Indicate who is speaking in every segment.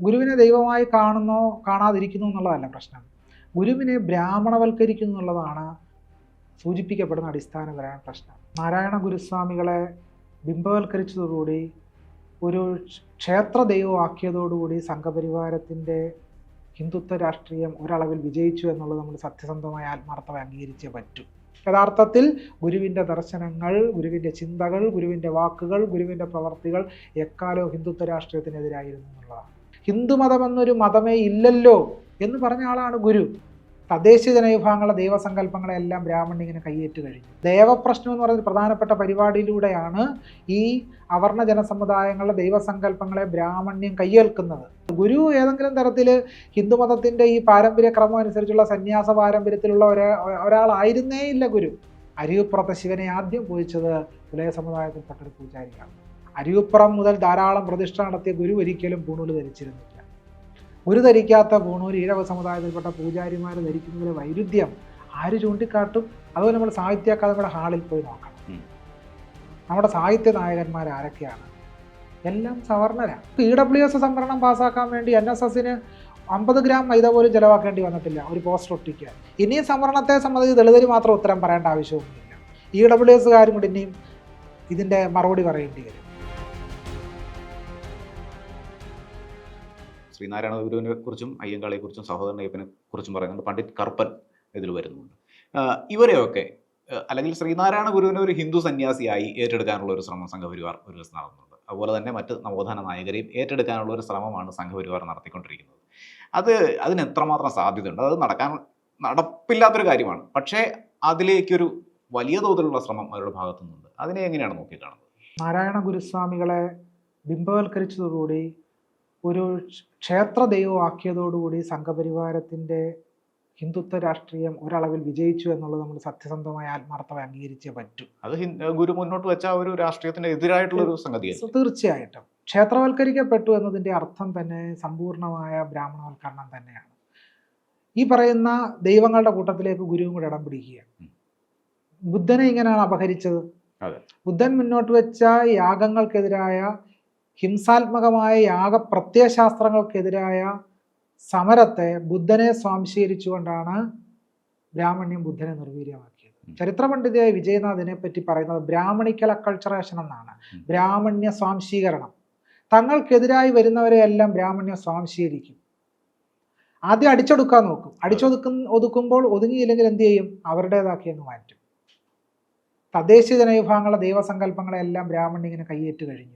Speaker 1: ഗുരുവിനെ ദൈവമായി കാണുന്നോ കാണാതിരിക്കുന്നു എന്നുള്ളതല്ല പ്രശ്നം. ഗുരുവിനെ ബ്രാഹ്മണവൽക്കരിക്കുന്നു എന്നുള്ളതാണ് സൂചിപ്പിക്കപ്പെടുന്ന അടിസ്ഥാനപരമായ പ്രശ്നം. നാരായണ ഗുരുസ്വാമികളെ ബിംബവൽക്കരിച്ചതോടുകൂടി ഒരു ക്ഷേത്ര ദൈവമാക്കിയതോടുകൂടി സംഘപരിവാരത്തിൻ്റെ ഹിന്ദുത്വ രാഷ്ട്രീയം ഒരളവിൽ വിജയിച്ചു എന്നുള്ളത് നമ്മൾ സത്യസന്ധമായ ആത്മാർത്ഥമായി അംഗീകരിച്ചേ പറ്റൂ. യഥാർത്ഥത്തിൽ ഗുരുവിൻ്റെ ദർശനങ്ങൾ, ഗുരുവിൻ്റെ ചിന്തകൾ, ഗുരുവിൻ്റെ വാക്കുകൾ, ഗുരുവിൻ്റെ പ്രവർത്തികൾ എക്കാലവും ഹിന്ദുത്വ രാഷ്ട്രീയത്തിനെതിരായിരുന്നു എന്നുള്ളതാണ്. ഹിന്ദുമതം എന്നൊരു മതമേ ഇല്ലല്ലോ എന്ന് പറഞ്ഞ ആളാണ് ഗുരു. തദ്ദേശീയ ജനവിഭാഗങ്ങളുടെ ദൈവസങ്കല്പങ്ങളെല്ലാം ബ്രാഹ്മണ്യം ഇങ്ങനെ കയ്യേറ്റ് കഴിഞ്ഞു. ദേവപ്രശ്നം എന്ന് പറയുന്ന പ്രധാനപ്പെട്ട പരിപാടിയിലൂടെയാണ് ഈ അവർണ ജനസമുദായങ്ങളുടെ ദൈവസങ്കല്പങ്ങളെ ബ്രാഹ്മണ്യം കയ്യേൽക്കുന്നത്. ഗുരു ഏതെങ്കിലും തരത്തിൽ ഹിന്ദുമതത്തിൻ്റെ ഈ പാരമ്പര്യ ക്രമം അനുസരിച്ചുള്ള സന്യാസ പാരമ്പര്യത്തിലുള്ള ഒരാളായിരുന്നേ ഇല്ല ഗുരു. അരിയുപ്പുറത്തെ ശിവനെ ആദ്യം പൂജിച്ചത് പുലയ സമുദായത്തിൽപ്പെട്ടൊരു പൂജാരിയാണ്. അരിയുപ്പുറം മുതൽ ധാരാളം പ്രതിഷ്ഠ നടത്തിയ ഗുരു ഒരിക്കലും പൂണൂല് ധരിച്ചിരുന്നില്ല. ഗുരു ധരിക്കാത്ത പൂണൂല് ഈഴവ സമുദായത്തിൽപ്പെട്ട പൂജാരിമാർ ധരിക്കുന്നതിലെ വൈരുദ്ധ്യം ആര് ചൂണ്ടിക്കാട്ടും? അതുപോലെ നമ്മൾ സാഹിത്യ അക്കാദമിയുടെ ഹാളിൽ പോയി നോക്കണം. നമ്മുടെ സാഹിത്യ നായകന്മാർ ആരൊക്കെയാണ്? എല്ലാം സവർണരാണ്. EWS സംവരണം പാസ്സാക്കാൻ വേണ്ടി NSSന് 50 ഗ്രാം മൈദ പോലും ചിലവാക്കേണ്ടി വന്നിട്ടില്ല ഒരു പോസ്റ്റർ ഒട്ടിക്കാൻ. ഇനിയും സംവരണത്തെ സംബന്ധിച്ച് ദളിതർ മാത്രം ഉത്തരം പറയേണ്ട ആവശ്യമൊന്നുമില്ല. EWSകാരും കൂടി ഇനിയും ഇതിൻ്റെ മറുപടി പറയേണ്ടി വരും.
Speaker 2: ശ്രീനാരായണ ഗുരുവിനെ കുറിച്ചും അയ്യങ്കാളിയെ കുറിച്ചും സഹോദരൻ അയ്യപ്പനെ കുറിച്ചും പറയുന്നുണ്ട്. പണ്ഡിറ്റ് കറുപ്പൻ ഇതിൽ വരുന്നുണ്ട്. ഇവരെയൊക്കെ അല്ലെങ്കിൽ ശ്രീനാരായണ ഗുരുവിനെ ഒരു ഹിന്ദു സന്യാസിയായി ഏറ്റെടുക്കാനുള്ള ഒരു ശ്രമം സംഘപരിവാർ ഒരു ദിവസം നടത്തുന്നുണ്ട്. അതുപോലെ തന്നെ മറ്റ് നവോത്ഥാന നായകരെയും ഏറ്റെടുക്കാനുള്ള ഒരു ശ്രമമാണ് സംഘപരിവാർ നടത്തിക്കൊണ്ടിരിക്കുന്നത്. അതിന് എത്രമാത്രം സാധ്യതയുണ്ട്? അത് നടപ്പില്ലാത്തൊരു കാര്യമാണ്. പക്ഷേ അതിലേക്കൊരു വലിയ തോതിലുള്ള ശ്രമം അവരുടെ ഭാഗത്തു നിന്നുണ്ട്. അതിനെ എങ്ങനെയാണ് നോക്കിക്കാണുന്നത്?
Speaker 1: നാരായണ ഗുരുസ്വാമികളെ ബിംബവൽക്കരിച്ചതോടുകൂടി ഒരു ക്ഷേത്ര ദൈവമാക്കിയതോടുകൂടി സംഘപരിവാരത്തിൻ്റെ ഹിന്ദുത്വ രാഷ്ട്രീയം ഒരളവിൽ വിജയിച്ചു എന്നുള്ളത് നമ്മൾ സത്യസന്ധമായ ആത്മാർത്ഥമായി അംഗീകരിച്ചേ പറ്റൂ.
Speaker 2: അത് ഗുരു മുന്നോട്ട് വെച്ച ഒരു രാഷ്ട്രീയത്തിന് എതിരായിട്ടുള്ള ഒരു സംഗതിയാണ്.
Speaker 1: തീർച്ചയായിട്ടും ക്ഷേത്രവൽക്കരിക്കപ്പെട്ടു എന്നതിൻ്റെ അർത്ഥം തന്നെ സമ്പൂർണമായ ബ്രാഹ്മണവൽക്കരണം തന്നെയാണ്. ഈ പറയുന്ന ദൈവങ്ങളുടെ കൂട്ടത്തിലേക്ക് ഗുരുവും കൂടെ ഇടം പിടിക്കുകയാണ്. ബുദ്ധനെ ഇങ്ങനെയാണ് അപഹരിച്ചത്. ബുദ്ധൻ മുന്നോട്ട് വെച്ച യാഗങ്ങൾക്കെതിരായ, ഹിംസാത്മകമായ യാഗപ്രത്യയശാസ്ത്രങ്ങൾക്കെതിരായ സമരത്തെ ബുദ്ധനെ സ്വാംശീകരിച്ചുകൊണ്ടാണ് ബ്രാഹ്മണ്യം ബുദ്ധനെ നിർവീര്യമാക്കിയത്. ചരിത്ര പണ്ഡിതയായ വിജയനാഥിനെ പറ്റി പറയുന്നത് ബ്രാഹ്മണിക്കൽ അക്കൾച്ചറേഷൻ എന്നാണ്. ബ്രാഹ്മണ്യ സ്വാംശീകരണം. തങ്ങൾക്കെതിരായി വരുന്നവരെയെല്ലാം ബ്രാഹ്മണ്യം സ്വാംശീകരിക്കും. ആദ്യം അടിച്ചൊടുക്കാൻ നോക്കും. ഒതുക്കുമ്പോൾ ഒതുങ്ങിയില്ലെങ്കിൽ എന്ത് ചെയ്യും? അവരുടേതാക്കി അങ്ങ് മാറ്റും. തദ്ദേശീയ ജനവിഭാഗങ്ങളുടെ ദൈവസങ്കല്പങ്ങളെല്ലാം ബ്രാഹ്മണ്യം ഇങ്ങനെ കയ്യേറ്റ് കഴിഞ്ഞു.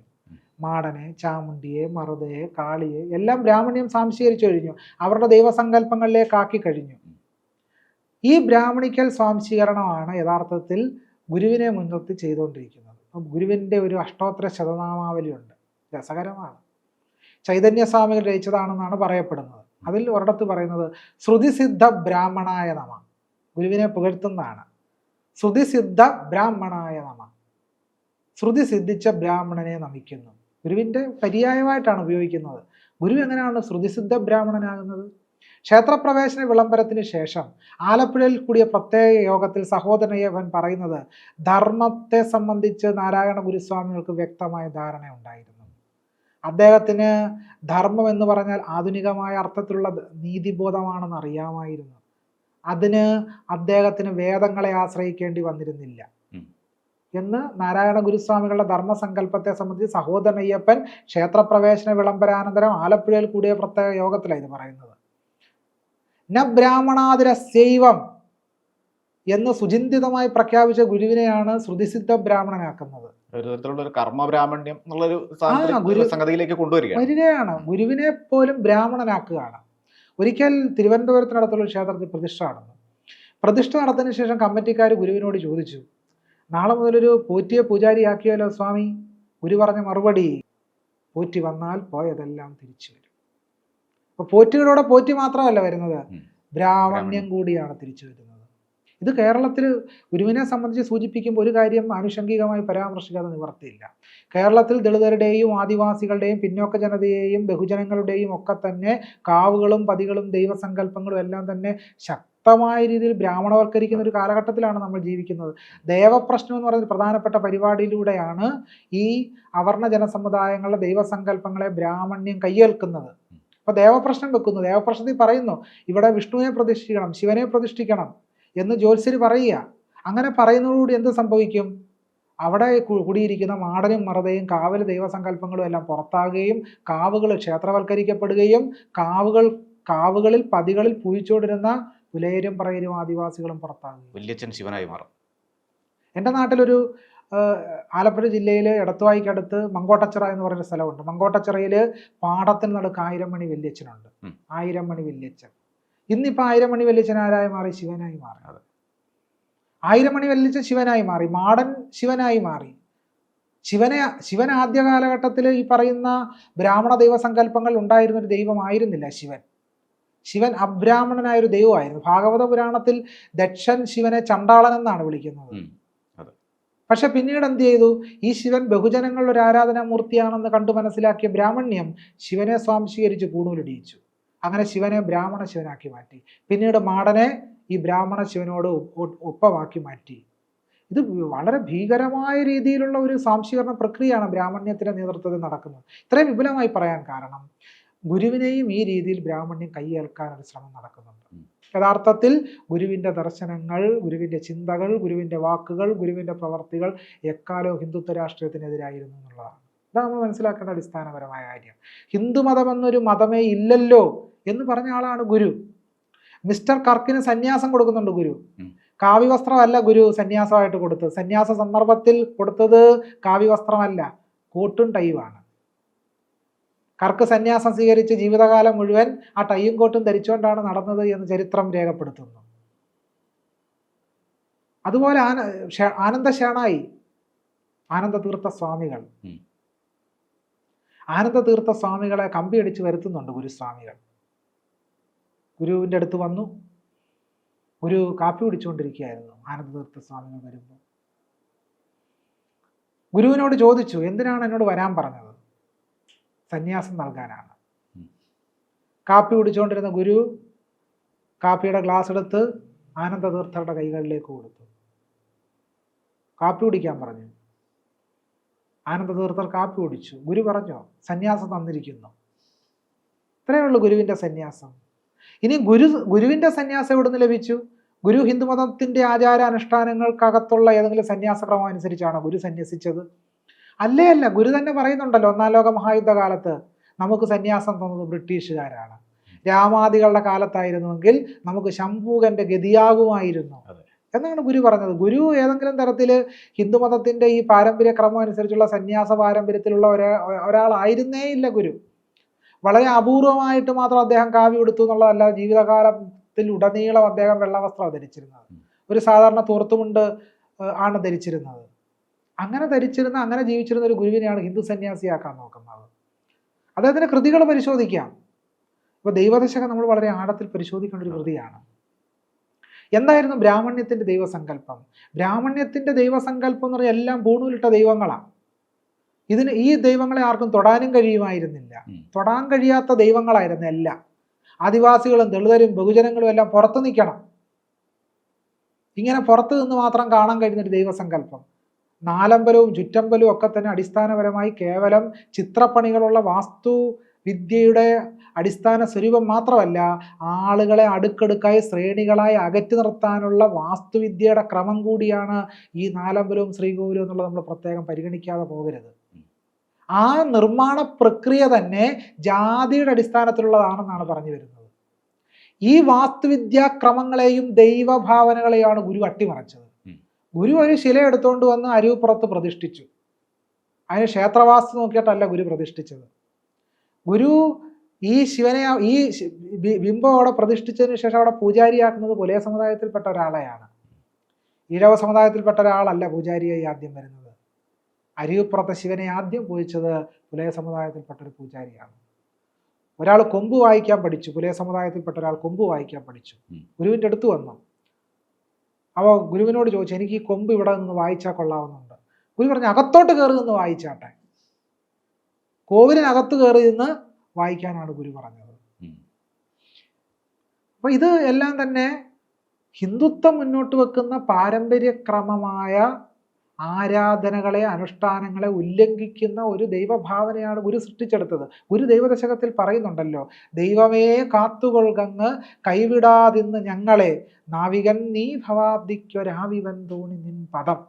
Speaker 1: മാടനെ, ചാമുണ്ടിയെ, മറുതയെ, കാളിയെ എല്ലാം ബ്രാഹ്മണ്യം സ്വാംശീകരിച്ചു കഴിഞ്ഞു. അവരുടെ ദൈവസങ്കല്പങ്ങളിലേക്ക് ആക്കി കഴിഞ്ഞു. ഈ ബ്രാഹ്മണിക്കൽ സ്വാംശീകരണമാണ് യഥാർത്ഥത്തിൽ ഗുരുവിനെ മുൻനിർത്തി ചെയ്തുകൊണ്ടിരിക്കുന്നത്. ഗുരുവിൻ്റെ ഒരു അഷ്ടോത്തര ശതനാമാവലിയുണ്ട്, രസകരമാണ്. ചൈതന്യസ്വാമികൾ രചിച്ചതാണെന്നാണ് പറയപ്പെടുന്നത്. അതിൽ ഒരിടത്ത് പറയുന്നത് ശ്രുതിസിദ്ധ ബ്രാഹ്മണായ നമ, ഗുരുവിനെ പുകഴ്ത്തുന്നതാണ്. ശ്രുതിസിദ്ധ ബ്രാഹ്മണായ നമ, ശ്രുതി സിദ്ധിച്ച ബ്രാഹ്മണനെ നമിക്കുന്നു. ഗുരുവിൻ്റെ പര്യായമായിട്ടാണ് ഉപയോഗിക്കുന്നത്. ഗുരു എങ്ങനെയാണ് ശ്രുതിസിദ്ധ ബ്രാഹ്മണനാകുന്നത്? ക്ഷേത്രപ്രവേശന വിളംബരത്തിന് ശേഷം ആലപ്പുഴയിൽ കൂടിയ പ്രത്യേക യോഗത്തിൽ സഹോദരൻ അയ്യപ്പൻ പറയുന്നത് ധർമ്മത്തെ സംബന്ധിച്ച് നാരായണ ഗുരുസ്വാമികൾക്ക് വ്യക്തമായ ധാരണ ഉണ്ടായിരുന്നു. അദ്ദേഹത്തിന് ധർമ്മം എന്ന് പറഞ്ഞാൽ ആധുനികമായ അർത്ഥത്തിലുള്ള നീതിബോധമാണെന്ന് അറിയാമായിരുന്നു. അതിന് അദ്ദേഹത്തിന് വേദങ്ങളെ ആശ്രയിക്കേണ്ടി വന്നിരുന്നില്ല എന്ന് നാരായണ ഗുരുസ്വാമികളുടെ ധർമ്മസങ്കല്പത്തെ സംബന്ധിച്ച് സഹോദരൻ അയ്യപ്പൻ ക്ഷേത്രപ്രവേശന വിളംബരാനന്തരം ആലപ്പുഴയിൽ കൂടിയ പ്രത്യേക യോഗത്തിലാണ് ഇത് പറയുന്നത്. ന ബ്രാഹ്മണാതിരസ്യൈവം എന്ന് സുചിന്തിതമായി പ്രഖ്യാപിച്ച ഗുരുവിനെയാണ് ശ്രുതിസിദ്ധ ബ്രാഹ്മണനാക്കുന്നത്.
Speaker 2: കർമ്മബ്രാഹ്മണ്യം എന്നുള്ളൊരു സംഗതിയിലേക്ക്
Speaker 1: വരികയാണ്. ഗുരുവിനെ പോലും ബ്രാഹ്മണനാക്കുകയാണ്. ഒരിക്കൽ തിരുവനന്തപുരത്തിനടുത്തുള്ള ക്ഷേത്രത്തിൽ പ്രതിഷ്ഠ നടന്നു. പ്രതിഷ്ഠ നടത്തിയതിനു ശേഷം കമ്മിറ്റിക്കാർ ഗുരുവിനോട് ചോദിച്ചു, നാളെ മുതലൊരു പോറ്റിയെ പൂജാരിയാക്കിയാലോ സ്വാമി? ഗുരു പറഞ്ഞ മറുപടി, പോറ്റി വന്നാൽ പോയതെല്ലാം തിരിച്ചു വരും. അപ്പൊ പോറ്റികളോടെ പോറ്റി മാത്രമല്ല വരുന്നത്, ബ്രാഹ്മണ്യം കൂടിയാണ് തിരിച്ചു വരുന്നത്. ഇത് കേരളത്തിൽ ഗുരുവിനെ സംബന്ധിച്ച് സൂചിപ്പിക്കുമ്പോൾ ഒരു കാര്യം ആനുഷംഗികമായി പരാമർശിക്കാതെ നിവർത്തിയില്ല. കേരളത്തിൽ ദളിതരുടെയും ആദിവാസികളുടെയും പിന്നോക്ക ജനതയെയും ബഹുജനങ്ങളുടെയും ഒക്കെ തന്നെ കാവുകളും പതികളും ദൈവസങ്കല്പങ്ങളും എല്ലാം തന്നെ ശക്തമായ രീതിയിൽ ബ്രാഹ്മണവൽക്കരിക്കുന്ന ഒരു കാലഘട്ടത്തിലാണ് നമ്മൾ ജീവിക്കുന്നത്. ദേവപ്രശ്നം എന്ന് പറയുന്ന പ്രധാനപ്പെട്ട പരിപാടിയിലൂടെയാണ് ഈ അവർണ ജനസമുദായങ്ങളുടെ ദൈവസങ്കല്പങ്ങളെ ബ്രാഹ്മണ്യം കയ്യേൽക്കുന്നത്. അപ്പോൾ ദേവപ്രശ്നം വെക്കുന്നു. ദേവപ്രശ്നത്തിൽ പറയുന്നു ഇവിടെ വിഷ്ണുവിനെ പ്രതിഷ്ഠിക്കണം, ശിവനെ പ്രതിഷ്ഠിക്കണം എന്ന് ജ്യോത്സ്യർ പറയുക. അങ്ങനെ പറയുന്നതോടുകൂടി എന്ത് സംഭവിക്കും? അവിടെ കുടിയിരിക്കുന്ന മാടനും മറുതയും കാവൽ ദൈവസങ്കല്പങ്ങളും എല്ലാം പുറത്താകുകയും കാവുകൾ ക്ഷേത്രവൽക്കരിക്കപ്പെടുകയും കാവുകളിൽ പതികളിൽ പൂജിച്ചുകൊണ്ടിരുന്ന പുലയരും പറയരും ആദിവാസികളും പുറത്താകുകയും
Speaker 2: വല്യച്ഛൻ ശിവനായി മാറും.
Speaker 1: എൻ്റെ നാട്ടിലൊരു ആലപ്പുഴ ജില്ലയിൽ എടത്തുവായിക്കടുത്ത് മങ്കോട്ടച്ചിറ എന്ന് പറയുന്ന സ്ഥലമുണ്ട്. മങ്കോട്ടച്ചിറയിൽ പാടത്തിന് നടുക്ക് 1000 മണി വല്യച്ഛനുണ്ട്. 1000 മണി വല്യച്ഛൻ. ഇന്നിപ്പോൾ 1000 മണി വല്യച്ഛൻ ആരായി മാറി? ശിവനായി മാറി. 1000 മണി വല്യച്ഛൻ ശിവനായി മാറി, മാടൻ ശിവനായി മാറി. ശിവൻ ആദ്യ കാലഘട്ടത്തിൽ ഈ പറയുന്ന ബ്രാഹ്മണ ദൈവസങ്കല്പങ്ങൾ ഉണ്ടായിരുന്നൊരു ദൈവമായിരുന്നില്ല ശിവൻ അബ്രാഹ്മണനായൊരു ദൈവമായിരുന്നു. ഭാഗവത പുരാണത്തിൽ ദക്ഷൻ ശിവനെ ചണ്ടാളൻ എന്നാണ് വിളിക്കുന്നത്. പക്ഷെ പിന്നീട് എന്ത് ചെയ്തു? ഈ ശിവൻ ബഹുജനങ്ങളുടെ ഒരു ആരാധനാമൂർത്തിയാണെന്ന് കണ്ടു മനസ്സിലാക്കിയ ബ്രാഹ്മണ്യം ശിവനെ സ്വാംശീകരിച്ച് കൂണൂലിടിയിച്ചു. അങ്ങനെ ശിവനെ ബ്രാഹ്മണ ശിവനാക്കി മാറ്റി. പിന്നീട് മാടനെ ഈ ബ്രാഹ്മണ ശിവനോട് ഒപ്പമാക്കി മാറ്റി. ഇത് വളരെ ഭീകരമായ രീതിയിലുള്ള ഒരു സ്വാംശീകരണ പ്രക്രിയയാണ് ബ്രാഹ്മണ്യത്തിന്റെ നേതൃത്വത്തിൽ നടക്കുന്നത്. ഇത്രയും വിപുലമായി പറയാൻ കാരണം ഗുരുവിനെയും ഈ രീതിയിൽ ബ്രാഹ്മണ്യം കൈയേൽക്കാനൊരു ശ്രമം നടക്കുന്നുണ്ട്. യഥാർത്ഥത്തിൽ ഗുരുവിൻ്റെ ദർശനങ്ങൾ, ഗുരുവിൻ്റെ ചിന്തകൾ, ഗുരുവിൻ്റെ വാക്കുകൾ, ഗുരുവിൻ്റെ പ്രവർത്തികൾ എക്കാലവും ഹിന്ദുത്വ രാഷ്ട്രീയത്തിനെതിരായിരുന്നു എന്നുള്ളതാണ്. ഇതാണ് നമ്മൾ മനസ്സിലാക്കേണ്ട അടിസ്ഥാനപരമായ കാര്യം. ഹിന്ദുമതം എന്നൊരു മതമേ ഇല്ലല്ലോ എന്ന് പറഞ്ഞ ആളാണ് ഗുരു. മിസ്റ്റർ കർക്കിന് സന്യാസം കൊടുക്കുന്നുണ്ട് ഗുരു. കാവ്യവസ്ത്രമല്ല ഗുരു സന്യാസമായിട്ട് കൊടുത്തത്. സന്യാസ സന്ദർഭത്തിൽ കൊടുത്തത് കാവ്യവസ്ത്രമല്ല, കോട്ടും ടൈയുമാണ്. കർക്ക് സന്യാസം സ്വീകരിച്ച് ജീവിതകാലം മുഴുവൻ ആ ടൈയും കോട്ടും ധരിച്ചുകൊണ്ടാണ് നടന്നത് എന്ന് ചരിത്രം രേഖപ്പെടുത്തുന്നു. അതുപോലെ ആനന്ദശേണായി ആനന്ദതീർത്ഥ സ്വാമികളെ കമ്പിയടിച്ച് വരുത്തുന്നുണ്ട് ഗുരുസ്വാമികൾ. ഗുരുവിൻ്റെ അടുത്ത് വന്നു. ഗുരു കാപ്പി കുടിച്ചുകൊണ്ടിരിക്കുകയായിരുന്നു. ആനന്ദതീർത്ഥ സ്വാമികൾ വരുമ്പോൾ ഗുരുവിനോട് ചോദിച്ചു, എന്തിനാണ് എന്നോട് വരാൻ പറഞ്ഞത്? സന്യാസം നൽകാനാണ്. കാപ്പി കുടിച്ചുകൊണ്ടിരുന്ന ഗുരു കാപ്പിയുടെ ഗ്ലാസ് എടുത്ത് ആനന്ദതീർത്ഥരുടെ കൈകളിലേക്ക് കൊടുത്തു. കാപ്പി കുടിക്കാൻ പറഞ്ഞു. ആനന്ദതീർത്ഥർ കാപ്പി കുടിച്ചു. ഗുരു പറഞ്ഞു, സന്യാസം തന്നിരിക്കുന്നു. ഇത്രയേ ഉള്ളൂ ഗുരുവിൻ്റെ സന്യാസം. ഇനി ഗുരുവിൻ്റെ സന്യാസം എവിടുന്ന് ലഭിച്ചു? ഗുരു ഹിന്ദുമതത്തിൻ്റെ ആചാരാനുഷ്ഠാനങ്ങൾക്കകത്തുള്ള ഏതെങ്കിലും സന്യാസക്രമം അനുസരിച്ചാണോ ഗുരു സന്യസിച്ചത്? അല്ല. ഗുരു തന്നെ പറയുന്നുണ്ടല്ലോ, 1-ാം ലോക മഹായുദ്ധ കാലത്ത് നമുക്ക് സന്യാസം തന്നത് ബ്രിട്ടീഷുകാരാണ്. രാമാദികളുടെ കാലത്തായിരുന്നുവെങ്കിൽ നമുക്ക് ശംഭൂകന്റെ ഗതിയാകുമായിരുന്നു എന്നാണ് ഗുരു പറഞ്ഞത്. ഗുരു ഏതെങ്കിലും തരത്തിൽ ഹിന്ദുമതത്തിന്റെ ഈ പാരമ്പര്യക്രമം അനുസരിച്ചുള്ള സന്യാസ പാരമ്പര്യത്തിലുള്ള ഒരാളായിരുന്നേ ഇല്ല ഗുരു. വളരെ അപൂർവമായിട്ട് മാത്രം അദ്ദേഹം കാവ്യ കൊടുത്തു എന്നുള്ളതല്ല. ജീവിതകാലത്തിൽ ഉടനീളം അദ്ദേഹം വെള്ളവസ്ത്രം ധരിച്ചിരുന്നത്. ഒരു സാധാരണ തോർത്തുമുണ്ട് ആണ് ധരിച്ചിരുന്നത്. അങ്ങനെ ജീവിച്ചിരുന്ന ഒരു ഗുരുവിനെയാണ് ഹിന്ദു സന്യാസിയാക്കാൻ നോക്കുന്നത്. അദ്ദേഹത്തിൻ്റെ കൃതികൾ പരിശോധിക്കാം. ഇപ്പോൾ ദൈവദശകം നമ്മൾ വളരെ ആഴത്തിൽ പരിശോധിക്കേണ്ട ഒരു കൃതിയാണ്. എന്തായിരുന്നു ബ്രാഹ്മണ്യത്തിൻ്റെ ദൈവസങ്കല്പം? ബ്രാഹ്മണ്യത്തിൻ്റെ ദൈവസങ്കല്പം എന്ന് പറഞ്ഞാൽ എല്ലാം പൂണൂലിട്ട ദൈവങ്ങളാണ്. ഈ ദൈവങ്ങളെ ആർക്കും തൊടാനും കഴിയുമായിരുന്നില്ല. തൊടാൻ കഴിയാത്ത ദൈവങ്ങളായിരുന്നു എല്ലാം. ആദിവാസികളും ദളിതരും ബഹുജനങ്ങളും എല്ലാം പുറത്തു നിൽക്കണം. ഇങ്ങനെ പുറത്തു നിന്ന് മാത്രം കാണാൻ കഴിയുന്നൊരു ദൈവസങ്കല്പം. നാലമ്പലവും ചുറ്റമ്പലവും ഒക്കെ തന്നെ അടിസ്ഥാനപരമായി കേവലം ചിത്രപ്പണികളുള്ള വാസ്തുവിദ്യയുടെ അടിസ്ഥാന സ്വരൂപം മാത്രമല്ല, ആളുകളെ അടുക്കടുക്കായി ശ്രേണികളായി അകറ്റി നിർത്താനുള്ള വാസ്തുവിദ്യയുടെ ക്രമം കൂടിയാണ് ഈ നാലമ്പലവും ശ്രീകോവിലും എന്നുള്ളത് നമ്മൾ പ്രത്യേകം പരിഗണിക്കാതെ പോകരുത്. ആ നിർമ്മാണ പ്രക്രിയ തന്നെ ജാതിയുടെ അടിസ്ഥാനത്തിലുള്ളതാണെന്നാണ് പറഞ്ഞു വരുന്നത്. ഈ വാസ്തുവിദ്യാക്രമങ്ങളെയും ദൈവഭാവനകളെയാണ് ഗുരു അട്ടിമറിച്ചത്. ഗുരു ഒരു ശില എടുത്തുകൊണ്ട് വന്ന് അരുവിപ്പുറത്ത് പ്രതിഷ്ഠിച്ചു. അതിന് ക്ഷേത്രവാസ്തു നോക്കിയിട്ടല്ല ഗുരു പ്രതിഷ്ഠിച്ചത്. ഗുരു ഈ ശിവനെ ഈ ബിംബം അവിടെ പ്രതിഷ്ഠിച്ചതിന് ശേഷം അവിടെ പൂജാരിയാക്കുന്നത് പുലയ സമുദായത്തിൽപ്പെട്ട ഒരാളെയാണ്. ഈഴവ സമുദായത്തിൽപ്പെട്ട ഒരാളല്ല പൂജാരിയായി ആദ്യം വരുന്നത്. അരുവിപ്പുറത്തെ ശിവനെ ആദ്യം പൂജിച്ചത് പുലയ സമുദായത്തിൽപ്പെട്ട ഒരു പൂജാരിയാണ്. ഒരാൾ കൊമ്പ് വായിക്കാൻ പഠിച്ചു. പുലയ സമുദായത്തിൽപ്പെട്ട ഒരാൾ കൊമ്പ് വായിക്കാൻ പഠിച്ചു. ഗുരുവിൻ്റെ അടുത്ത് വന്നു. അപ്പോൾ ഗുരുവിനോട് ചോദിച്ചു, എനിക്ക് ഈ കൊമ്പ് ഇവിടെ നിന്ന് വായിച്ചാൽ കൊള്ളാവുന്നുണ്ട്. ഗുരു പറഞ്ഞു, അകത്തോട്ട് കയറി നിന്ന് വായിച്ചാട്ടെ. കോവിലിനകത്ത് കയറി നിന്ന് വായിക്കാനാണ് ഗുരു പറഞ്ഞത്. അപ്പൊ ഇത് എല്ലാം തന്നെ ഹിന്ദുത്വം മുന്നോട്ട് വെക്കുന്ന പാരമ്പര്യക്രമമായ ആരാധനകളെ അനുഷ്ഠാനങ്ങളെ ഉല്ലംഘിക്കുന്ന ഒരു ദൈവഭാവനയാണ് ഗുരു സൃഷ്ടിച്ചെടുത്തത്. ഗുരു ദൈവദശകത്തിൽ പറയുന്നുണ്ടല്ലോ, ദൈവമേ കാത്തുകൊൾകങ്ങ് കൈവിടാതിന്ന് ഞങ്ങളെ, നാവികൻ നീ ഭവാബ്ദിക്കൊരാവിവൻ തോണി നിൻ പദം.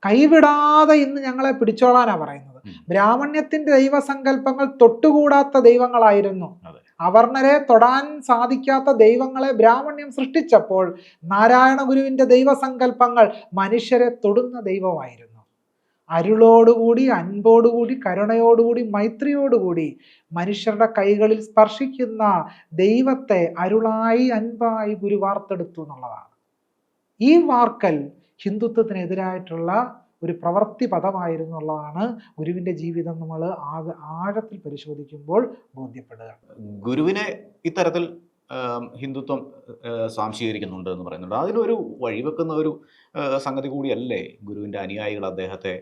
Speaker 1: കൈവിടാതെ ഇന്ന് ഞങ്ങളെ പിടിച്ചോളാനാ പറയുന്നത്. ബ്രാഹ്മണ്യത്തിന്റെ ദൈവസങ്കല്പങ്ങൾ തൊട്ടുകൂടാത്ത ദൈവങ്ങളായിരുന്നു. അവർണരെ തൊടാൻ സാധിക്കാത്ത ദൈവങ്ങളെ ബ്രാഹ്മണ്യം സൃഷ്ടിച്ചപ്പോൾ നാരായണ ഗുരുവിന്റെ ദൈവസങ്കല്പങ്ങൾ മനുഷ്യരെ തൊടുന്ന ദൈവമായിരുന്നു. അരുളോടുകൂടി, അൻപോടുകൂടി, കരുണയോടുകൂടി, മൈത്രിയോടുകൂടി മനുഷ്യരുടെ കൈകളിൽ സ്പർശിക്കുന്ന ദൈവത്തെ അരുളായി, അൻപായി ഗുരു വാർത്തെടുത്തു എന്നുള്ളതാണ്. ഈ വാർക്കൽ ഹിന്ദുത്വത്തിനെതിരായിട്ടുള്ള ഒരു പ്രവൃത്തി പദമായിരുന്നു എന്നുള്ളതാണ് ഗുരുവിന്റെ ജീവിതം നമ്മൾ ആഴത്തിൽ പരിശോധിക്കുമ്പോൾ ബോധ്യപ്പെടുക.
Speaker 2: ഗുരുവിനെ ഇത്തരത്തിൽ ഹിന്ദുത്വം സ്വാംശീകരിക്കുന്നുണ്ട് എന്ന് പറയുന്നുണ്ട്. അതിനൊരു വഴിവെക്കുന്ന ഒരു സംഗതി കൂടിയല്ലേ ഗുരുവിന്റെ അനുയായികൾ അദ്ദേഹത്തെ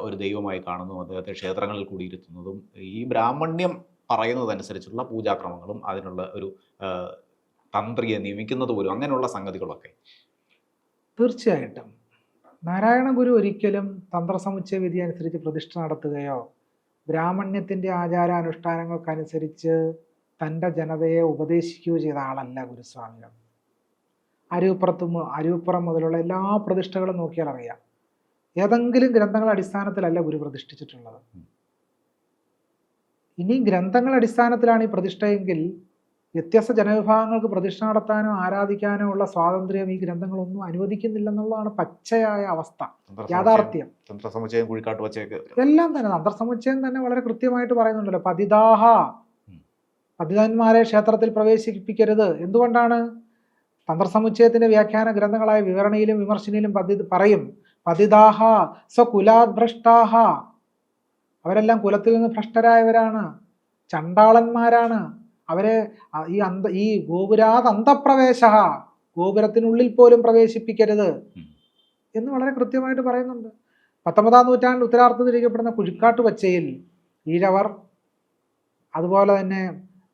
Speaker 2: ഒരു ദൈവമായി കാണുന്നതും അദ്ദേഹത്തെ ക്ഷേത്രങ്ങളിൽ കൂടിയിരുത്തുന്നതും ഈ ബ്രാഹ്മണ്യം പറയുന്നതനുസരിച്ചുള്ള പൂജാക്രമങ്ങളും അതിനുള്ള ഒരു തന്ത്രിയെ നിയമിക്കുന്നത് പോലും അങ്ങനെയുള്ള സംഗതികളൊക്കെ?
Speaker 1: തീർച്ചയായിട്ടും നാരായണ ഗുരു ഒരിക്കലും തന്ത്രസമുച്ചയ വിധി അനുസരിച്ച് പ്രതിഷ്ഠ നടത്തുകയോ ബ്രാഹ്മണ്യത്തിൻ്റെ ആചാരാനുഷ്ഠാനങ്ങൾക്കനുസരിച്ച് തൻ്റെ ജനതയെ ഉപദേശിക്കുകയോ ചെയ്ത ആളല്ല ഗുരുസ്വാമികൾ. അരൂപ്പുറം മുതലുള്ള എല്ലാ പ്രതിഷ്ഠകളും നോക്കിയാൽ അറിയാം, ഏതെങ്കിലും ഗ്രന്ഥങ്ങളുടെ അടിസ്ഥാനത്തിലല്ല ഗുരു പ്രതിഷ്ഠിച്ചിട്ടുള്ളത്. ഇനി ഗ്രന്ഥങ്ങളുടെ അടിസ്ഥാനത്തിലാണ് ഈ പ്രതിഷ്ഠയെങ്കിൽ വ്യത്യസ്ത ജനവിഭാഗങ്ങൾക്ക് പ്രതിഷ്ഠ നടത്താനോ ആരാധിക്കാനോ ഉള്ള സ്വാതന്ത്ര്യം ഈ ഗ്രന്ഥങ്ങളൊന്നും അനുവദിക്കുന്നില്ലെന്നുള്ളതാണ് പച്ചയായ അവസ്ഥ, യാഥാർത്ഥ്യം. എല്ലാം തന്നെ തന്ത്രസമുച്ചയം തന്നെ വളരെ കൃത്യമായിട്ട് പറയുന്നുണ്ടല്ലോ, പതിതാഹ, പതിതന്മാരെ ക്ഷേത്രത്തിൽ പ്രവേശിപ്പിക്കരുത്. എന്തുകൊണ്ടാണ്? തന്ത്രസമുച്ചയത്തിന്റെ വ്യാഖ്യാന ഗ്രന്ഥങ്ങളായ വിവരണയിലും വിമർശനയിലും പറയും, പതിതാഹ സ്വകുലാഭ്രഷ്ടാഹ, അവരെല്ലാം കുലത്തിൽ നിന്ന് ഭ്രഷ്ടരായവരാണ്, ചണ്ടാളന്മാരാണ്, അവരെ ഈ ഗോപുരാത് അന്തപ്രവേശ, ഗോപുരത്തിനുള്ളിൽ പോലും പ്രവേശിപ്പിക്കരുത് എന്ന് വളരെ കൃത്യമായിട്ട് പറയുന്നുണ്ട്. 19-ാം നൂറ്റാണ്ടിൽ ഉത്തരാർദ്ധത്തിൽ രചിക്കപ്പെടുന്ന കുഴിക്കാട്ട് പച്ചയിൽ ഈഴവർ, അതുപോലെ തന്നെ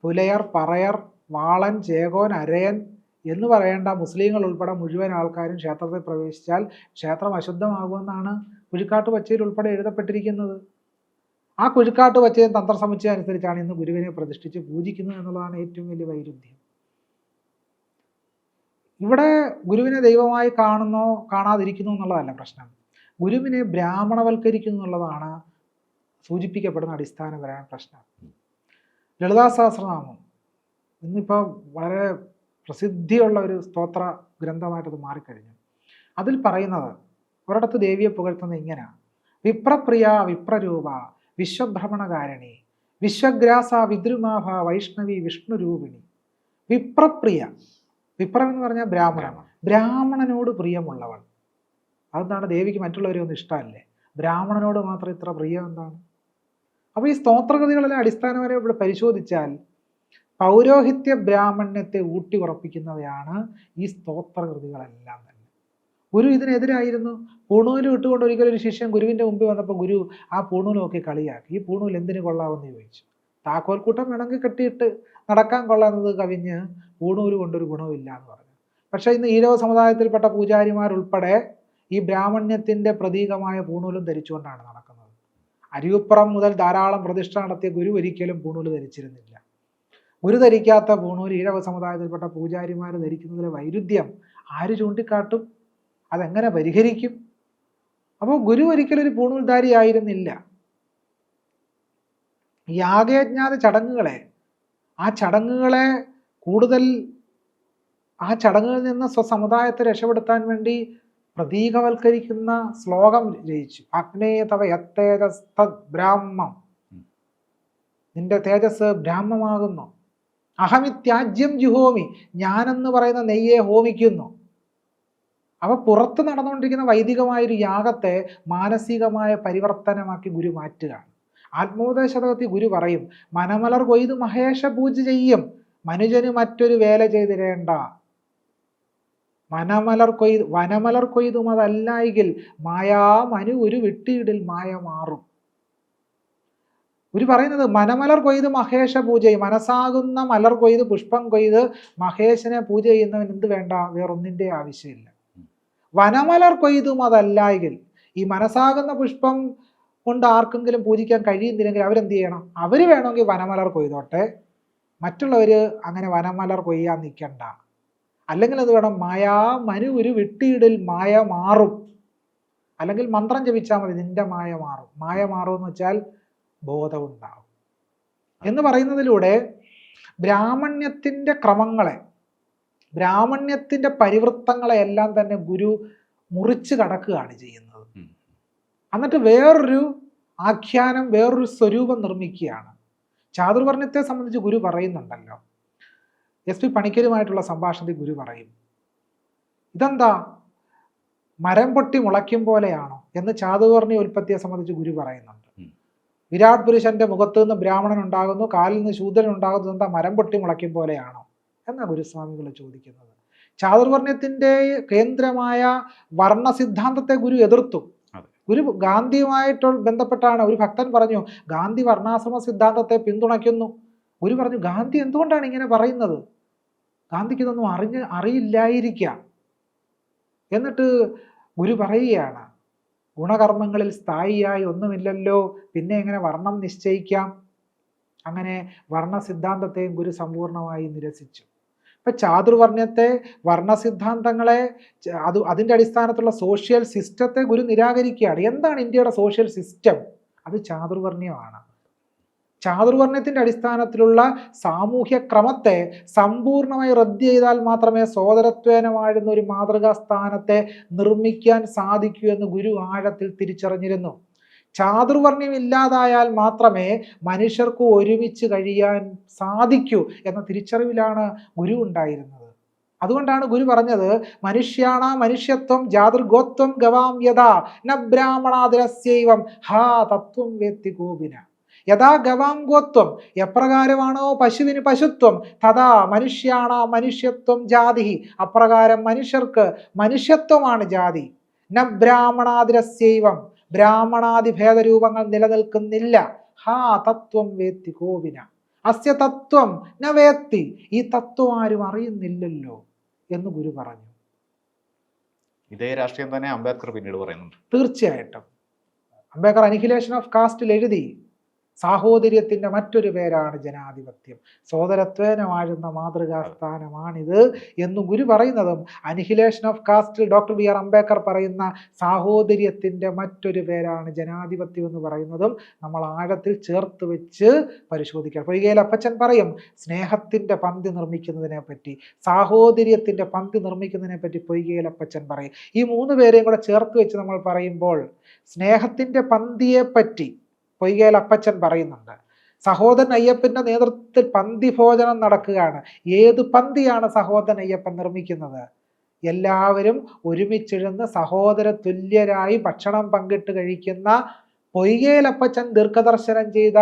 Speaker 1: പുലയർ, പറയർ, വാളൻ, ചേകോൻ, അരയൻ എന്ന് പറയേണ്ട മുസ്ലിങ്ങൾ ഉൾപ്പെടെ മുഴുവൻ ആൾക്കാരും ക്ഷേത്രത്തിൽ പ്രവേശിച്ചാൽ ക്ഷേത്രം അശുദ്ധമാകുമെന്നാണ് കുഴിക്കാട്ട് പച്ചയിൽ ഉൾപ്പെടെ എഴുതപ്പെട്ടിരിക്കുന്നത്. ആ കുഴിക്കാട്ട് വച്ചയും തന്ത്രസമുച്ചയം അനുസരിച്ചാണ് ഇന്ന് ഗുരുവിനെ പ്രതിഷ്ഠിച്ച് പൂജിക്കുന്നത് എന്നുള്ളതാണ് ഏറ്റവും വലിയ വൈരുദ്ധ്യം. ഇവിടെ ഗുരുവിനെ ദൈവമായി കാണുന്നോ കാണാതിരിക്കുന്നു എന്നുള്ളതല്ല പ്രശ്നം, ഗുരുവിനെ ബ്രാഹ്മണവൽക്കരിക്കുന്നു എന്നുള്ളതാണ് സൂചിപ്പിക്കപ്പെടുന്ന അടിസ്ഥാനപരമായ പ്രശ്നം. ലളിതാ സഹസ്രനാമം ഇന്നിപ്പോൾ വളരെ പ്രസിദ്ധിയുള്ള ഒരു സ്തോത്ര ഗ്രന്ഥമായിട്ടത് മാറിക്കഴിഞ്ഞു. അതിൽ പറയുന്നത് ഒരിടത്ത് ദേവിയെ പുകഴ്ത്തുന്നത് ഇങ്ങനെ: വിപ്രപ്രിയ വിപ്രരൂപ വിശ്വഭ്രമണകാരിണി വിശ്വഗ്രാസ വിദ്രുമാഭ വൈഷ്ണവി വിഷ്ണുരൂപിണി. വിപ്രപ്രിയ, വിപ്രം എന്ന് പറഞ്ഞാൽ ബ്രാഹ്മണൻ, ബ്രാഹ്മണനോട് പ്രിയമുള്ളവൾ. അതെന്താണ്? ദേവിക്ക് മറ്റുള്ളവരെയൊന്നും ഇഷ്ടമല്ലേ, ബ്രാഹ്മണനോട് മാത്രം ഇത്ര പ്രിയം എന്താണ്? അപ്പോൾ ഈ സ്തോത്രകൃതികളെല്ലാം അടിസ്ഥാനപരമായി ഇവിടെ പരിശോധിച്ചാൽ പൗരോഹിത്യ ബ്രാഹ്മണ്യത്തെ ഊട്ടി ഉറപ്പിക്കുന്നവയാണ് ഈ സ്തോത്രകൃതികളെല്ലാം തന്നെ. ഗുരു ഇതിനെതിരായിരുന്നു. പൂണൂല് ഇട്ടുകൊണ്ട് ഒരിക്കലും ഒരു ശിഷ്യൻ ഗുരുവിൻ്റെ മുമ്പിൽ വന്നപ്പോൾ ഗുരു ആ പൂണൂല് നോക്കി കളിയാക്കി. ഈ പൂണൂൽ എന്തിനു കൊള്ളാമെന്ന് ചോദിച്ചു. താക്കോൽക്കൂട്ടം വേണമെങ്കിൽ കെട്ടിയിട്ട് നടക്കാൻ കൊള്ളാവുന്നത് കവിഞ്ഞ് പൂണൂല് കൊണ്ടൊരു ഗുണമില്ല എന്ന് പറഞ്ഞു. പക്ഷേ ഇന്ന് ഈഴവ സമുദായത്തിൽപ്പെട്ട പൂജാരിമാരുൾപ്പെടെ ഈ ബ്രാഹ്മണ്യത്തിൻ്റെ പ്രതീകമായ പൂണൂലും ധരിച്ചുകൊണ്ടാണ് നടക്കുന്നത്. അരിയുപ്പുറം മുതൽ ധാരാളം പ്രതിഷ്ഠ നടത്തിയ ഗുരു ഒരിക്കലും പൂണൂല് ധരിച്ചിരുന്നില്ല. ഗുരു ധരിക്കാത്ത പൂണൂല് ഈഴവ സമുദായത്തിൽപ്പെട്ട പൂജാരിമാർ ധരിക്കുന്നതിലെ വൈരുദ്ധ്യം ആര് ചൂണ്ടിക്കാട്ടും? അതെങ്ങനെ പരിഹരിക്കും? അപ്പോൾ ഗുരു ഒരിക്കലും ഒരു പൂണൂൽധാരി ആയിരുന്നില്ല. യാഗയജ്ഞാതി ചടങ്ങുകളെ, ആ ചടങ്ങുകളിൽ നിന്ന് സ്വസമുദായത്തെ രക്ഷപ്പെടുത്താൻ വേണ്ടി പ്രതീകവൽക്കരിക്കുന്ന ശ്ലോകം രചിച്ചു. അഗ്നേയ തവ യത്തേജസ്തദ് ബ്രാഹ്മം, നിന്റെ തേജസ് ബ്രാഹ്മമാകുന്നു. അഹമിത്യാജ്യം ജുഹോമി, ഞാനെന്ന് പറയുന്ന നെയ്യെ ഹോമിക്കുന്നു. അപ്പോൾ പുറത്ത് നടന്നുകൊണ്ടിരിക്കുന്ന വൈദികമായൊരു യാഗത്തെ മാനസികമായ പരിവർത്തനമാക്കി ഗുരു മാറ്റുകയാണ്. ആത്മോപദേശതകത്തിൽ ഗുരു പറയും, മനമലർ കൊയ്ത് മഹേഷ പൂജ ചെയ്യും, മനുജന് മറ്റൊരു വേല ചെയ്തിരേണ്ട. വനമലർ കൊയ്തും അതല്ലായെങ്കിൽ മായാ മനു ഒരു വിട്ടിയിടിൽ മായ മാറും. ഗുരു പറയുന്നത് മനമലർ കൊയ്ത് മഹേഷ പൂജ ചെയ്യും. മനസ്സാകുന്ന മലർ കൊയ്ത് പുഷ്പം കൊയ്ത് മഹേശനെ പൂജ ചെയ്യുന്നവൻ എന്ത് വേണ്ട? വേറൊന്നിൻ്റെ ആവശ്യമില്ല. വനമലർ കൊയ്തും അതല്ലായെങ്കിൽ, ഈ മനസ്സാകുന്ന പുഷ്പം കൊണ്ട് ആർക്കെങ്കിലും പൂജിക്കാൻ കഴിയുന്നില്ലെങ്കിൽ അവരെന്ത് ചെയ്യണം? അവർ വേണമെങ്കിൽ വനമലർ കൊയ്തോട്ടെ, മറ്റുള്ളവർ അങ്ങനെ വനമലർ കൊയ്യാൻ നിൽക്കണ്ട. അല്ലെങ്കിൽ എന്ത് വേണം? മായാ മനു ഒരു വിട്ടിയിടിൽ മായ മാറും. അല്ലെങ്കിൽ മന്ത്രം ജപിച്ചാൽ മതി, നിന്റെ മായ മാറും. മായ മാറും എന്ന് വെച്ചാൽ ബോധം ഉണ്ടാവും എന്ന് പറയുന്നതിലൂടെ ബ്രാഹ്മണ്യത്തിൻ്റെ ക്രമങ്ങളെ, ബ്രാഹ്മണ്യത്തിൻ്റെ പരിവൃത്തങ്ങളെ എല്ലാം തന്നെ ഗുരു മുറിച്ച് കടക്കുകയാണ് ചെയ്യുന്നത്. എന്നിട്ട് വേറൊരു ആഖ്യാനം, വേറൊരു സ്വരൂപം നിർമ്മിക്കുകയാണ്. ചാതുർവർണ്ണയത്തെ സംബന്ധിച്ച് ഗുരു പറയുന്നുണ്ടല്ലോ, SP പണിക്കരുമായിട്ടുള്ള സംഭാഷണത്തിൽ ഗുരു പറയും, ഇതെന്താ മരം പൊട്ടി മുളയ്ക്കും പോലെയാണോ എന്ന് ചാതുർവർണ്ണയ ഉൽപ്പത്തിയെ സംബന്ധിച്ച് ഗുരു പറയുന്നുണ്ട്. വിരാട് പുരുഷന്റെ മുഖത്ത് നിന്ന് ബ്രാഹ്മണൻ ഉണ്ടാകുന്നു, കാലിൽ നിന്ന് ശൂദ്രൻ ഉണ്ടാകുന്നു, എന്താ മരം പൊട്ടി മുളയ്ക്കും പോലെയാണോ എന്നാ ഗുരുസ്വാമികൾ ചോദിക്കുന്നത്. ചാതുർവർണ്ണയത്തിന്റെ കേന്ദ്രമായ വർണ്ണ സിദ്ധാന്തത്തെ ഗുരു എതിർത്തു. ഗുരു ഗാന്ധിയുമായിട്ട് ബന്ധപ്പെട്ടാണ്. ഒരു ഭക്തൻ പറഞ്ഞു, ഗാന്ധി വർണ്ണാശ്രമ സിദ്ധാന്തത്തെ പിന്തുണയ്ക്കുന്നു. ഗുരു പറഞ്ഞു, ഗാന്ധി എന്തുകൊണ്ടാണ് ഇങ്ങനെ പറയുന്നത്? ഗാന്ധിക്ക് ഇതൊന്നും അറിയില്ലായിരിക്കാം. എന്നിട്ട് ഗുരു പറയുകയാണ്, ഗുണകർമ്മങ്ങളിൽ സ്ഥായിയായി ഒന്നുമില്ലല്ലോ, പിന്നെ എങ്ങനെ വർണ്ണം നിശ്ചയിക്കാം? അങ്ങനെ വർണ്ണ സിദ്ധാന്തത്തെയും ഗുരു സമ്പൂർണമായി നിരസിച്ചു. ഇപ്പൊ ചാതുർവർണ്ണയത്തെ, വർണ്ണസിദ്ധാന്തങ്ങളെ, അതിൻ്റെ അടിസ്ഥാനത്തിലുള്ള സോഷ്യൽ സിസ്റ്റത്തെ ഗുരു നിരാകരിക്കുകയാണ്. എന്താണ് ഇന്ത്യയുടെ സോഷ്യൽ സിസ്റ്റം? അത് ചാതുർവർണ്ണയമാണ്. ചാതുർവർണ്ണയത്തിൻ്റെ അടിസ്ഥാനത്തിലുള്ള സാമൂഹ്യ ക്രമത്തെ സമ്പൂർണമായി റദ്ദ് ചെയ്താൽ മാത്രമേ സോദരത്വേന വാഴുന്ന ഒരു മാതൃകാ സ്ഥാനത്തെ നിർമ്മിക്കാൻ സാധിക്കൂ എന്ന് ഗുരു ആഴത്തിൽ തിരിച്ചറിഞ്ഞിരുന്നു. ചാതുർവർണ്ണ്യം ഇല്ലാതായാൽ മാത്രമേ മനുഷ്യർക്ക് ഒരുമിച്ച് കഴിയാൻ സാധിക്കൂ എന്ന തിരിച്ചറിവിലാണ് ഗുരു ഉണ്ടായിരുന്നത്. അതുകൊണ്ടാണ് ഗുരു പറഞ്ഞത്, മനുഷ്യാണ മനുഷ്യത്വം ജാതൃഗോത്വം ഗവാം യഥാ ന ബ്രാഹ്മണാതിരസ്യൈവം ഹാ തത്വം വേത്തി ഗോപിന. യഥാ ഗവാം ഗോത്വം, എപ്രകാരമാണോ പശുവിന് പശുത്വം, തഥാ മനുഷ്യാണ മനുഷ്യത്വം ജാതി, അപ്രകാരം മനുഷ്യർക്ക് മനുഷ്യത്വമാണ് ജാതി. ന ബ്രാഹ്മണാതിരസ്യൈവം, ബ്രാഹ്മണാദി ഭേദരൂപങ്ങൾ നിലനിൽക്കുന്നില്ല. ഹാ തത്വം വേത്തി കോവിന, അസ്യ തത്വം ന വേത്തി, ഈ തത്വം ആരും അറിയുന്നില്ലല്ലോ എന്ന് ഗുരു പറഞ്ഞു.
Speaker 2: ഇതേ രാഷ്ട്രീയം തന്നെ അംബേദ്കർ പിന്നീട് പറയുന്നുണ്ട്.
Speaker 1: തീർച്ചയായിട്ടും അംബേദ്കർ അനിഹിലേഷൻ ഓഫ് കാസ്റ്റിൽ എഴുതി, സാഹോദര്യത്തിൻ്റെ മറ്റൊരു പേരാണ് ജനാധിപത്യം, സോദരത്വേന വാഴുന്ന മാതൃകാ സ്ഥാനമാണിത് എന്ന് ഗുരു പറയുന്നതും, അനിഹിലേഷൻ ഓഫ് കാസ്റ്റിൽ ഡോക്ടർ BR അംബേദ്കർ പറയുന്ന സാഹോദര്യത്തിൻ്റെ മറ്റൊരു പേരാണ് ജനാധിപത്യം എന്ന് പറയുന്നതും നമ്മൾ ആഴത്തിൽ ചേർത്ത് വെച്ച് പരിശോധിക്കണം. പൊയ്കയിൽ അപ്പച്ചൻ പറയും, സ്നേഹത്തിൻ്റെ പന്തി നിർമ്മിക്കുന്നതിനെ പറ്റി, സാഹോദര്യത്തിൻ്റെ പന്തി നിർമ്മിക്കുന്നതിനെ പറ്റി പൊയ്കയിൽ അപ്പച്ചൻ പറയും. ഈ മൂന്ന് പേരെയും കൂടെ ചേർത്ത് വെച്ച് നമ്മൾ പറയുമ്പോൾ സ്നേഹത്തിൻ്റെ പന്തിയെ പറ്റി പൊയ്കയിൽ അപ്പച്ചൻ പറയുന്നുണ്ട്. സഹോദരൻ അയ്യപ്പന്റെ നേതൃത്വത്തിൽ പന്തി ഭോജനം നടക്കുകയാണ്. ഏത് പന്തിയാണ് സഹോദരൻ അയ്യപ്പൻ നിർമ്മിക്കുന്നത്? എല്ലാവരും ഒരുമിച്ചിരുന്ന് സഹോദര തുല്യരായി ഭക്ഷണം പങ്കിട്ട് കഴിക്കുന്ന പൊയ്കയിൽ അപ്പച്ചൻ ദീർഘദർശനം ചെയ്ത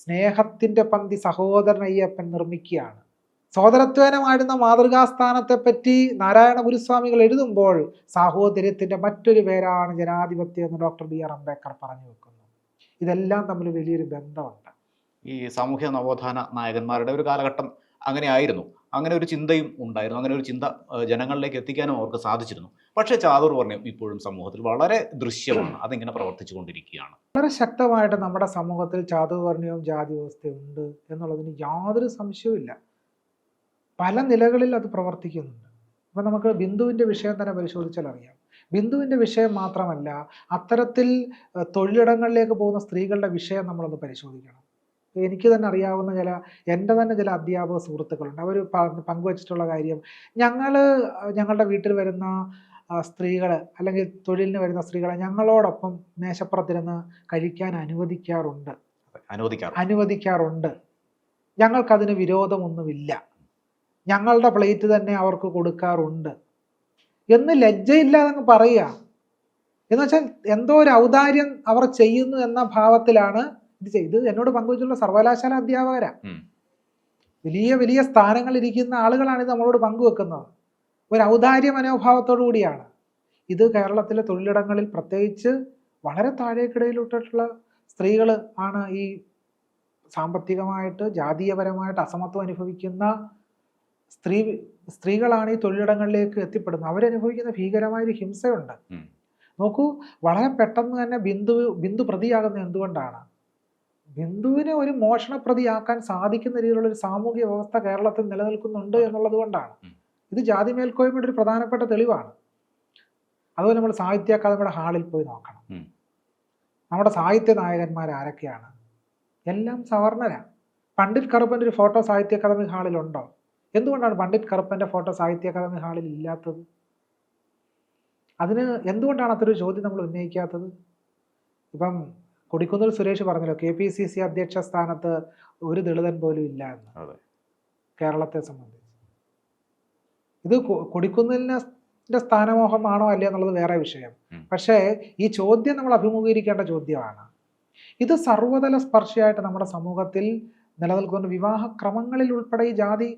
Speaker 1: സ്നേഹത്തിന്റെ പന്തി സഹോദരൻ അയ്യപ്പൻ നിർമ്മിക്കുകയാണ്. സോദരത്വേനമായിരുന്ന മാതൃകാസ്ഥാനത്തെ പറ്റി നാരായണ ഗുരുസ്വാമികൾ എഴുതുമ്പോൾ സാഹോദര്യത്തിന്റെ മറ്റൊരു പേരാണ് ജനാധിപത്യം എന്ന് ഡോക്ടർ BR അംബേദ്കർ പറഞ്ഞു വെക്കുന്നു. ഇതെല്ലാം തമ്മിൽ വലിയൊരു ബന്ധമുണ്ട്.
Speaker 2: ഈ സാമൂഹ്യ നവോത്ഥാന നായകന്മാരുടെ ഒരു കാലഘട്ടം അങ്ങനെ ആയിരുന്നു. അങ്ങനെ ഒരു ചിന്തയും ഉണ്ടായിരുന്നു. അങ്ങനെ ഒരു ചിന്ത ജനങ്ങളിലേക്ക് എത്തിക്കാനും അവർക്ക് സാധിച്ചിരുന്നു. പക്ഷേ ചാതുർവർണ്ണ്യം ഇപ്പോഴും സമൂഹത്തിൽ വളരെ ദൃശ്യമാണ്. അതിങ്ങനെ പ്രവർത്തിച്ചു കൊണ്ടിരിക്കുകയാണ്.
Speaker 1: വളരെ ശക്തമായിട്ട് നമ്മുടെ സമൂഹത്തിൽ ചാതുർവർണ്ണ്യവും ജാതി വ്യവസ്ഥയും ഉണ്ട് എന്നുള്ളതിന് യാതൊരു സംശയവുമില്ല. പല നിലകളിൽ അത് പ്രവർത്തിക്കുന്നുണ്ട്. അപ്പം നമുക്ക് ബിന്ദുവിൻ്റെ വിഷയം തന്നെ പരിശോധിച്ചാൽ അറിയാം. ബിന്ദുവിൻ്റെ വിഷയം മാത്രമല്ല, അത്തരത്തിൽ തൊഴിലിടങ്ങളിലേക്ക് പോകുന്ന സ്ത്രീകളുടെ വിഷയം നമ്മളൊന്ന് പരിശോധിക്കണം. എനിക്ക് തന്നെ അറിയാവുന്ന എൻ്റെ തന്നെ ചില അധ്യാപക സുഹൃത്തുക്കളുണ്ട്. അവർ പങ്കുവച്ചിട്ടുള്ള കാര്യം, ഞങ്ങളുടെ വീട്ടിൽ വരുന്ന സ്ത്രീകൾ അല്ലെങ്കിൽ തൊഴിലിന് വരുന്ന സ്ത്രീകളെ ഞങ്ങളോടൊപ്പം മേശപ്പുറത്തിരുന്ന് കഴിക്കാൻ അനുവദിക്കാറുണ്ട്. ഞങ്ങൾക്കതിന് വിരോധമൊന്നുമില്ല, ഞങ്ങളുടെ പ്ലേറ്റ് തന്നെ അവർക്ക് കൊടുക്കാറുണ്ട് എന്ന് ലജ്ജയില്ലാതെ പറയുക. എന്ന് വെച്ചാൽ എന്തോ ഒരു ഔദാര്യം അവർ ചെയ്യുന്നു എന്ന ഭാവത്തിലാണ് ഇത് ചെയ്ത്. എന്നോട് പങ്കുവച്ചിട്ടുള്ള സർവകലാശാല അധ്യാപകരാ, വലിയ വലിയ സ്ഥാനങ്ങളിരിക്കുന്ന ആളുകളാണ് ഇത് നമ്മളോട് പങ്കുവെക്കുന്നത്. ഒരു ഔദാര്യ മനോഭാവത്തോടു കൂടിയാണ് ഇത്. കേരളത്തിലെ തൊഴിലിടങ്ങളിൽ പ്രത്യേകിച്ച് വളരെ താഴേക്കിടയിലോട്ടുള്ള സ്ത്രീകൾ ആണ് ഈ സാമ്പത്തികമായിട്ട് ജാതീയപരമായിട്ട് അസമത്വം അനുഭവിക്കുന്ന സ്ത്രീകളാണ് ഈ തൊഴിലിടങ്ങളിലേക്ക് എത്തിപ്പെടുന്നത്. അവരനുഭവിക്കുന്ന ഭീകരമായൊരു ഹിംസയുണ്ട്. നോക്കൂ, വളരെ പെട്ടെന്ന് തന്നെ ബിന്ദു പ്രതിയാകുന്നത് എന്തുകൊണ്ടാണ്? ബിന്ദുവിനെ ഒരു മോഷണ പ്രതിയാക്കാൻ സാധിക്കുന്ന രീതിയിലുള്ള ഒരു സാമൂഹിക വ്യവസ്ഥ കേരളത്തിൽ നിലനിൽക്കുന്നുണ്ട് എന്നുള്ളത് കൊണ്ടാണ്. ഇത് ജാതി മേൽക്കോയ്മയുടെ ഒരു പ്രധാനപ്പെട്ട തെളിവാണ്. അതുപോലെ നമ്മൾ സാഹിത്യ അക്കാദമിയുടെ ഹാളിൽ പോയി നോക്കണം. നമ്മുടെ സാഹിത്യ നായകന്മാർ ആരൊക്കെയാണ്? എല്ലാം സവർണരാണ്. പണ്ഡിറ്റ് കറുപ്പൻ്റെ ഒരു ഫോട്ടോ സാഹിത്യ അക്കാദമി ഹാളിലുണ്ടോ? എന്തുകൊണ്ടാണ് പണ്ഡിറ്റ് കറുപ്പൻ്റെ ഫോട്ടോ സാഹിത്യ അക്കാദമി ഹാളിൽ ഇല്ലാത്തത്? അതിന് എന്തുകൊണ്ടാണ് അത്രയൊരു ചോദ്യം നമ്മൾ ഉന്നയിക്കാത്തത്? ഇപ്പം കൊടിക്കുന്നിൽ സുരേഷ് പറഞ്ഞല്ലോ, KPCC അധ്യക്ഷ സ്ഥാനത്ത് ഒരു ദളിതൻ പോലും ഇല്ല എന്ന്. കേരളത്തെ സംബന്ധിച്ച് ഇത് കൊടിക്കുന്നിലിൻ്റെ സ്ഥാനമോഹമാണോ അല്ലേ എന്നുള്ളത് വേറെ വിഷയം. പക്ഷേ ഈ ചോദ്യം നമ്മൾ അഭിമുഖീകരിക്കേണ്ട ചോദ്യമാണ്. ഇത് സർവ്വതല സ്പർശിയായിട്ട് നമ്മുടെ സമൂഹത്തിൽ നിലനിൽക്കുന്ന വിവാഹക്രമങ്ങളിൽ ഉൾപ്പെടെ ഈ ജാതി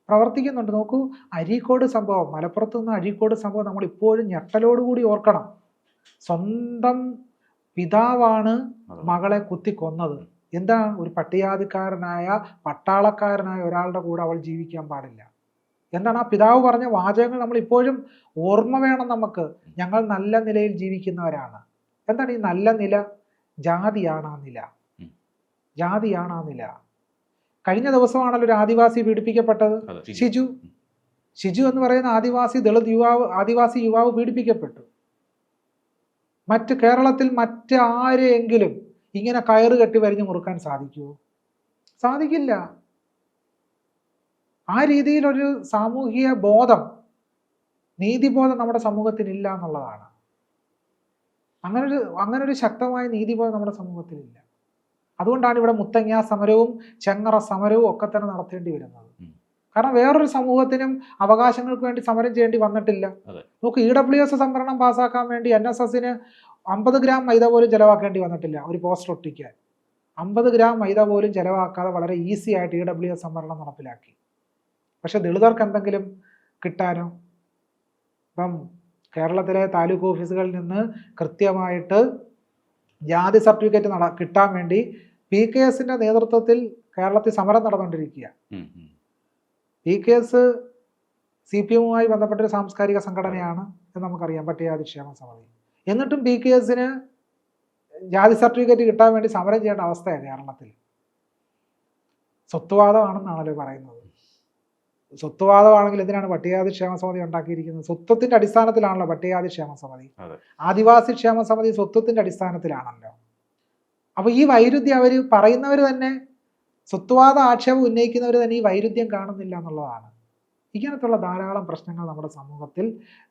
Speaker 1: പ്രവർത്തിക്കുന്നുണ്ട്. നോക്കൂ, അരീക്കോട് സംഭവം, മലപ്പുറത്ത് നിന്ന് അരീക്കോട് സംഭവം നമ്മൾ ഇപ്പോഴും ഞെട്ടലോടുകൂടി ഓർക്കണം. സ്വന്തം പിതാവാണ് മകളെ കുത്തിക്കൊന്നത്. എന്താ? ഒരു പട്ടികജാതിക്കാരനായ പട്ടാളക്കാരനായ ഒരാളുടെ കൂടെ അവൾ ജീവിക്കാൻ പാടില്ല. എന്താണ് ആ പിതാവ് പറഞ്ഞ വാചകങ്ങൾ നമ്മൾ ഇപ്പോഴും ഓർമ്മ വേണം നമുക്ക്. ഞങ്ങൾ നല്ല നിലയിൽ ജീവിക്കുന്നവരാണ്. എന്താണ് ഈ നല്ല നില? ജാതിയാണ് ആ നില, ജാതിയാണ് ആ നില. കഴിഞ്ഞ ദിവസമാണല്ലോ ഒരു ആദിവാസി പീഡിപ്പിക്കപ്പെട്ടത്, ഷിജു എന്ന് പറയുന്ന ആദിവാസി യുവാവ് പീഡിപ്പിക്കപ്പെട്ടു. കേരളത്തിൽ മറ്റാരെങ്കിലും ഇങ്ങനെ കയറ് കെട്ടി വരിഞ്ഞു മുറുക്കാൻ സാധിക്കുമോ? സാധിക്കില്ല. ആ രീതിയിലൊരു സാമൂഹിക ബോധം, നീതിബോധം നമ്മുടെ സമൂഹത്തിനില്ല എന്നുള്ളതാണ്. അങ്ങനൊരു ശക്തമായ നീതിബോധം നമ്മുടെ സമൂഹത്തിലില്ല. അതുകൊണ്ടാണ് ഇവിടെ മുത്തങ്ങ സമരവും ചെങ്ങറ സമരവും ഒക്കെ തന്നെ നടത്തേണ്ടി വരുന്നത്. കാരണം വേറൊരു സമൂഹത്തിനും അവകാശങ്ങൾക്ക് വേണ്ടി സമരം ചെയ്യേണ്ടി വന്നിട്ടില്ല. നമുക്ക് EWS സംവരണം പാസ്സാക്കാൻ വേണ്ടി NSSന് 50 ഗ്രാം മൈദ പോലും ചിലവാക്കേണ്ടി വന്നിട്ടില്ല. ഒരു പോസ്റ്റർ ഒട്ടിക്കാൻ 50 ഗ്രാം മൈദ പോലും ചിലവാക്കാതെ വളരെ ഈസി ആയിട്ട് EWS സംവരണം നടപ്പിലാക്കി. പക്ഷെ ദളിതർക്ക് എന്തെങ്കിലും കിട്ടാനോ? ഇപ്പം കേരളത്തിലെ താലൂക്ക് ഓഫീസുകളിൽ നിന്ന് കൃത്യമായിട്ട് ജാതി സർട്ടിഫിക്കറ്റ് കിട്ടാൻ വേണ്ടി PKSന്റെ നേതൃത്വത്തിൽ കേരളത്തിൽ സമരം നടന്നുകൊണ്ടിരിക്കുക. PKS CPM-മായി ബന്ധപ്പെട്ടൊരു സാംസ്കാരിക സംഘടനയാണ് എന്ന് നമുക്കറിയാം, പട്ടികജാതി ക്ഷേമ സമിതി. എന്നിട്ടും PKSന് ജാതി സർട്ടിഫിക്കറ്റ് കിട്ടാൻ വേണ്ടി സമരം ചെയ്യേണ്ട അവസ്ഥയാണ് കേരളത്തിൽ. സ്വത്വവാദമാണെന്നാണല്ലോ പറയുന്നത്. സ്വത്വവാദമാണെങ്കിൽ എന്തിനാണ് പട്ടികജാതി ക്ഷേമ സമിതി ഉണ്ടാക്കിയിരിക്കുന്നത്? സ്വത്വത്തിന്റെ അടിസ്ഥാനത്തിലാണല്ലോ പട്ടികജാതി ക്ഷേമ സമിതി. ആദിവാസി ക്ഷേമ സമിതി സ്വത്വത്തിന്റെ അടിസ്ഥാനത്തിലാണല്ലോ. അപ്പൊ ഈ വൈരുദ്ധ്യം അവർ പറയുന്നവർ തന്നെ, സ്വത്വവാദ ആക്ഷേപം ഉന്നയിക്കുന്നവർ തന്നെ ഈ വൈരുദ്ധ്യം കാണുന്നില്ല എന്നുള്ളതാണ്. ഇങ്ങനത്തുള്ള ധാരാളം പ്രശ്നങ്ങൾ നമ്മുടെ സമൂഹത്തിൽ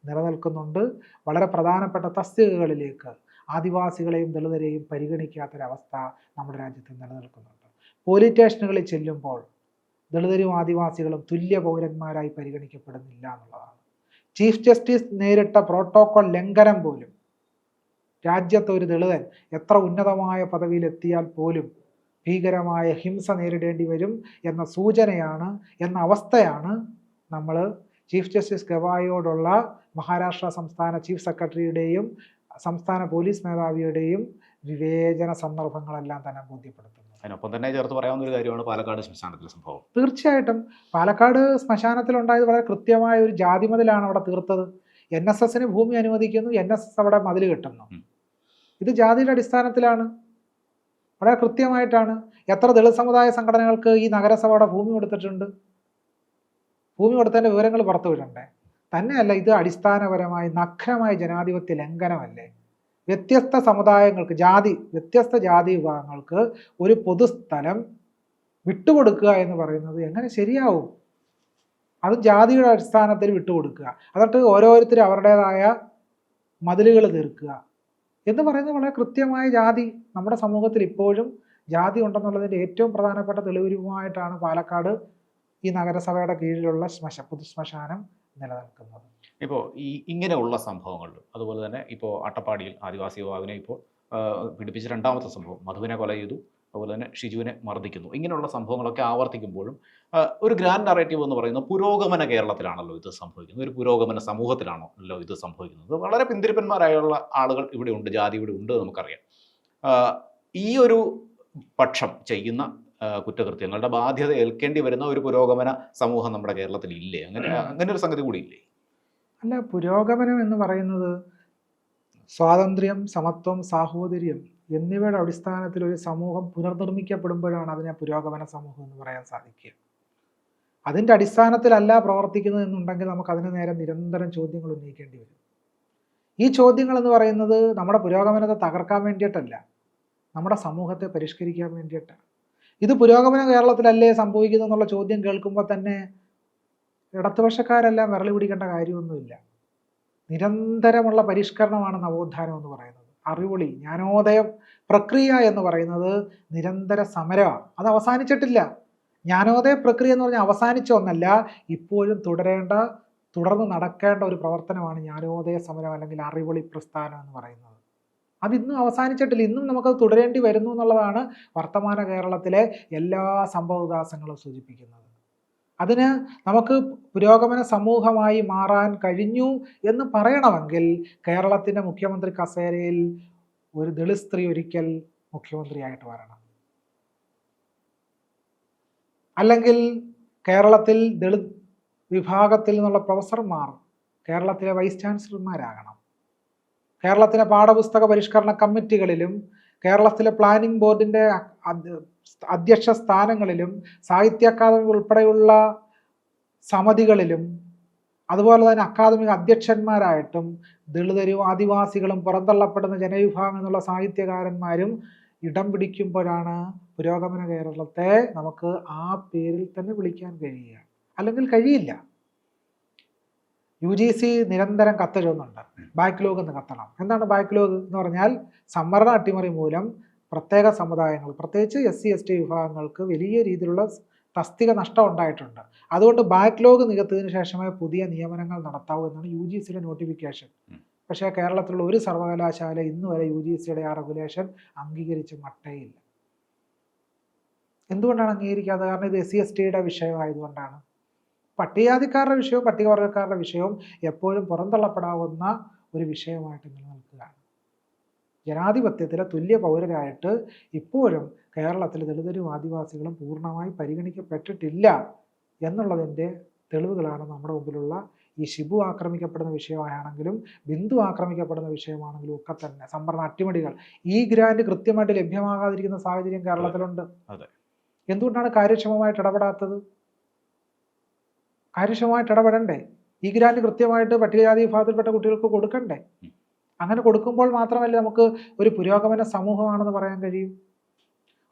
Speaker 1: നിലനിൽക്കുന്നുണ്ട്. വളരെ പ്രധാനപ്പെട്ട തസ്തികകളിലേക്ക് ആദിവാസികളെയും ദളിതരെയും പരിഗണിക്കാത്തൊരവസ്ഥ നമ്മുടെ രാജ്യത്ത് നിലനിൽക്കുന്നുണ്ട്. പോലീസ് സ്റ്റേഷനുകളിൽ ചെല്ലുമ്പോൾ ദളിതരും ആദിവാസികളും തുല്യ പൗരന്മാരായി പരിഗണിക്കപ്പെടുന്നില്ല എന്നുള്ളതാണ്. ചീഫ് ജസ്റ്റിസ് നേരിട്ട പ്രോട്ടോകോൾ ലംഘനം പോലും, രാജ്യത്തെ ഒരു ദളിതൻ എത്ര ഉന്നതമായ പദവിയിലെത്തിയാൽ പോലും ഭീകരമായ ഹിംസ നേരിടേണ്ടി വരും എന്ന സൂചനയാണ്, എന്ന അവസ്ഥയാണ് നമ്മൾ ചീഫ് ജസ്റ്റിസ് ഗവായിയോടുള്ള മഹാരാഷ്ട്ര സംസ്ഥാന ചീഫ് സെക്രട്ടറിയുടെയും സംസ്ഥാന പോലീസ് മേധാവിയുടെയും വിവേചന സന്ദർഭങ്ങളെല്ലാം തന്നെ ബോധ്യപ്പെടുത്തുന്നത്.
Speaker 2: അതിനൊപ്പം തന്നെ ചേർത്ത് പറയാവുന്ന ഒരു കാര്യമാണ് പാലക്കാട് ശ്മശാനത്തിലെ സംഭവം.
Speaker 1: തീർച്ചയായിട്ടും പാലക്കാട് ശ്മശാനത്തിലുണ്ടായത് വളരെ കൃത്യമായ ഒരു ജാതി മതിലാണ് അവിടെ തീർത്തത്. NSSന് ഭൂമി അനുവദിക്കുന്നു, NSS അവിടെ മതിൽ കെട്ടുന്നു. ഇത് ജാതിയുടെ അടിസ്ഥാനത്തിലാണ്, വളരെ കൃത്യമായിട്ടാണ്. എത്ര ദളിത് സമുദായ സംഘടനകൾക്ക് ഈ നഗരസഭയുടെ ഭൂമി കൊടുത്തിട്ടുണ്ട്? ഭൂമി കൊടുത്തതിൻ്റെ വിവരങ്ങൾ പുറത്തുവിടണ്ടേ? തന്നെയല്ല, ഇത് അടിസ്ഥാനപരമായി നഗ്നമായ ജനാധിപത്യ ലംഘനമല്ലേ? വ്യത്യസ്ത സമുദായങ്ങൾക്ക്, വ്യത്യസ്ത ജാതി വിഭാഗങ്ങൾക്ക് ഒരു പൊതുസ്ഥലം വിട്ടുകൊടുക്കുക എന്ന് പറയുന്നത് എങ്ങനെ ശരിയാവും? അത് ജാതിയുടെ അടിസ്ഥാനത്തിൽ വിട്ടുകൊടുക്കുക, എന്നിട്ട് ഓരോരുത്തരും അവരുടേതായ മതിലുകൾ തീർക്കുക എന്ന് പറയുന്നത് വളരെ കൃത്യമായ ജാതി നമ്മുടെ സമൂഹത്തിൽ ഇപ്പോഴും ജാതി ഉണ്ടെന്നുള്ളതിൻ്റെ ഏറ്റവും പ്രധാനപ്പെട്ട തെളിവുമായിട്ടാണ് പാലക്കാട് ഈ നഗരസഭയുടെ കീഴിലുള്ള പൊതുശ്മശാനം നിലനിൽക്കുന്നത്.
Speaker 2: ഇപ്പോൾ ഇങ്ങനെയുള്ള സംഭവങ്ങൾ, അതുപോലെ തന്നെ ഇപ്പോൾ അട്ടപ്പാടിയിൽ ആദിവാസി യുവാവിനെ ഇപ്പോൾ പീഡിപ്പിച്ച രണ്ടാമത്തെ സംഭവം, മധുവിനെ കൊല ചെയ്തു, അതുപോലെ തന്നെ ഷിജുവിനെ മർദ്ദിക്കുന്നു, ഇങ്ങനെയുള്ള സംഭവങ്ങളൊക്കെ ആവർത്തിക്കുമ്പോഴും ഒരു ഗ്രാൻഡ് നറേറ്റീവ് എന്ന് പറയുന്നത് പുരോഗമന കേരളത്തിലാണല്ലോ ഇത് സംഭവിക്കുന്നത്, ഒരു പുരോഗമന സമൂഹത്തിലാണല്ലോ ഇത് സംഭവിക്കുന്നത്. വളരെ പിന്തിരിപ്പന്മാരായുള്ള ആളുകൾ ഇവിടെ ഉണ്ട്, ജാതി ഇവിടെ ഉണ്ട് നമുക്കറിയാം. ഈ ഒരു പക്ഷം ചെയ്യുന്ന കുറ്റകൃത്യങ്ങളുടെ ബാധ്യത ഏൽക്കേണ്ടി വരുന്ന ഒരു പുരോഗമന സമൂഹം നമ്മുടെ കേരളത്തിൽ ഇല്ലേ? അങ്ങനെ ഒരു സംഗതി കൂടി ഇല്ലേ?
Speaker 1: അല്ല, പുരോഗമനം എന്ന് പറയുന്നത് സ്വാതന്ത്ര്യം, സമത്വം, സാഹോദര്യം എന്നിവയുടെ അടിസ്ഥാനത്തിൽ ഒരു സമൂഹം പുനർനിർമ്മിക്കപ്പെടുമ്പോഴാണ് അതിനെ പുരോഗമന സമൂഹം എന്ന് പറയാൻ സാധിക്കുക. അതിൻ്റെ അടിസ്ഥാനത്തിലല്ല പ്രവർത്തിക്കുന്നത് എന്നുണ്ടെങ്കിൽ നമുക്ക് അതിന് നേരെ നിരന്തരം ചോദ്യങ്ങൾ ഉന്നയിക്കേണ്ടി വരും. ഈ ചോദ്യങ്ങൾ എന്ന് പറയുന്നത് നമ്മുടെ പുരോഗമനത്തെ തകർക്കാൻ വേണ്ടിയിട്ടല്ല, നമ്മുടെ സമൂഹത്തെ പരിഷ്കരിക്കാൻ വേണ്ടിയിട്ടാണ്. ഇത് പുരോഗമന കേരളത്തിലല്ലേ സംഭവിക്കുന്നു എന്നുള്ള ചോദ്യം കേൾക്കുമ്പോൾ തന്നെ ഇടതുപക്ഷക്കാരെല്ലാം വിരളി പിടിക്കേണ്ട കാര്യമൊന്നുമില്ല. നിരന്തരമുള്ള പരിഷ്കരണമാണ് നവോത്ഥാനം എന്ന് പറയുന്നത്. അറിവൊളി, ജ്ഞാനോദയ പ്രക്രിയ എന്ന് പറയുന്നത് നിരന്തര സമരമാണ്. അത് അവസാനിച്ചിട്ടില്ല. ജ്ഞാനോദയ പ്രക്രിയ എന്ന് പറഞ്ഞാൽ അവസാനിച്ച ഒന്നല്ല, ഇപ്പോഴും തുടർന്ന് നടക്കേണ്ട ഒരു പ്രവർത്തനമാണ് ജ്ഞാനോദയ സമരം അല്ലെങ്കിൽ അറിവൊളി പ്രസ്ഥാനം എന്ന് പറയുന്നത്. അതിന്നും അവസാനിച്ചിട്ടില്ല. ഇന്നും നമുക്കത് തുടരേണ്ടി വരുന്നു എന്നുള്ളതാണ് വർത്തമാന കേരളത്തിലെ എല്ലാ സംഭവവികാസങ്ങളും സൂചിപ്പിക്കുന്നത്. അതിന് നമുക്ക് പുരോഗമന സമൂഹമായി മാറാൻ കഴിഞ്ഞു എന്ന് പറയണമെങ്കിൽ കേരളത്തിൻ്റെ മുഖ്യമന്ത്രി കസേരയിൽ ഒരു ദളിത് സ്ത്രീ ഒരിക്കൽ മുഖ്യമന്ത്രിയായിട്ട് വരണം. അല്ലെങ്കിൽ കേരളത്തിൽ ദളിത് വിഭാഗത്തിൽ നിന്നുള്ള പ്രൊഫസർമാർ കേരളത്തിലെ വൈസ് ചാൻസലർമാരാകണം. കേരളത്തിലെ പാഠപുസ്തക പരിഷ്കരണ കമ്മിറ്റികളിലും കേരളത്തിലെ പ്ലാനിംഗ് ബോർഡിൻ്റെ അധ്യക്ഷ സ്ഥാനങ്ങളിലും സാഹിത്യ അക്കാദമി ഉൾപ്പെടെയുള്ള സമിതികളിലും അതുപോലെ തന്നെ അക്കാദമിക അധ്യക്ഷന്മാരായിട്ടും ദളിതരും ആദിവാസികളും പുറന്തള്ളപ്പെടുന്ന ജനവിഭാഗം എന്നുള്ള സാഹിത്യകാരന്മാരും ഇടം പിടിക്കുമ്പോഴാണ് പുരോഗമന കേരളത്തെ നമുക്ക് ആ പേരിൽ തന്നെ വിളിക്കാൻ കഴിയുക. അല്ലെങ്കിൽ കഴിയില്ല. UGC നിരന്തരം കത്തെഴുതുന്നുണ്ട്, ബാക്ക്ലോഗ് എന്ന് കത്തണം. എന്താണ് ബാക്ക്ലോഗ് എന്ന് പറഞ്ഞാൽ? സംവരണ അട്ടിമറി മൂലം പ്രത്യേക സമുദായങ്ങൾ, പ്രത്യേകിച്ച് SC ST വിഭാഗങ്ങൾക്ക് വലിയ രീതിയിലുള്ള തസ്തിക നഷ്ടം ഉണ്ടായിട്ടുണ്ട്. അതുകൊണ്ട് ബാക്ക്ലോഗ് നികത്തിയതിനു ശേഷമേ പുതിയ നിയമനങ്ങൾ നടത്താവൂ എന്നാണ് UGCയുടെ നോട്ടിഫിക്കേഷൻ. പക്ഷേ കേരളത്തിലുള്ള ഒരു സർവകലാശാല ഇന്ന് വരെ UGCയുടെ ആ റെഗുലേഷൻ അംഗീകരിച്ച് മട്ടേയില്ല. എന്തുകൊണ്ടാണ് അംഗീകരിക്കാതെ? കാരണം ഇത് SC STയുടെ വിഷയമായതുകൊണ്ടാണ്. പട്ടികജാതിക്കാരുടെ വിഷയവും പട്ടികവർഗക്കാരുടെ വിഷയവും എപ്പോഴും പുറന്തള്ളപ്പെടാവുന്ന ഒരു വിഷയമായിട്ട് നിലനിൽക്കുകയാണ്. ജനാധിപത്യത്തിലെ തുല്യ പൗരരായിട്ട് ഇപ്പോഴും കേരളത്തിൽ ദളിതരും ആദിവാസികളും പൂർണ്ണമായി പരിഗണിക്കപ്പെട്ടിട്ടില്ല എന്നുള്ളതിൻ്റെ തെളിവുകളാണ് നമ്മുടെ മുമ്പിലുള്ള ഈ ഷിബു ആക്രമിക്കപ്പെടുന്ന വിഷയമാണെങ്കിലും ബിന്ദു ആക്രമിക്കപ്പെടുന്ന വിഷയമാണെങ്കിലും ഒക്കെ തന്നെ സംവരണ അട്ടിമറികൾ, ഈ ഗ്രാന്റ് കൃത്യമായിട്ട് ലഭ്യമാകാതിരിക്കുന്ന സാഹചര്യം കേരളത്തിലുണ്ട്. എന്തുകൊണ്ടാണ് കാര്യക്ഷമമായിട്ട് ഇടപെടാത്തത്? കാര്യക്ഷമമായിട്ട് ഇടപെടണ്ടേ? ഈ ഗ്രാന്റ് കൃത്യമായിട്ട് പട്ടികജാതി വിഭാഗത്തിൽപ്പെട്ട കുട്ടികൾക്ക് കൊടുക്കണ്ടേ? അങ്ങനെ കൊടുക്കുമ്പോൾ മാത്രമല്ലേ നമുക്ക് ഒരു പുരോഗമന സമൂഹമാണെന്ന് പറയാൻ കഴിയും.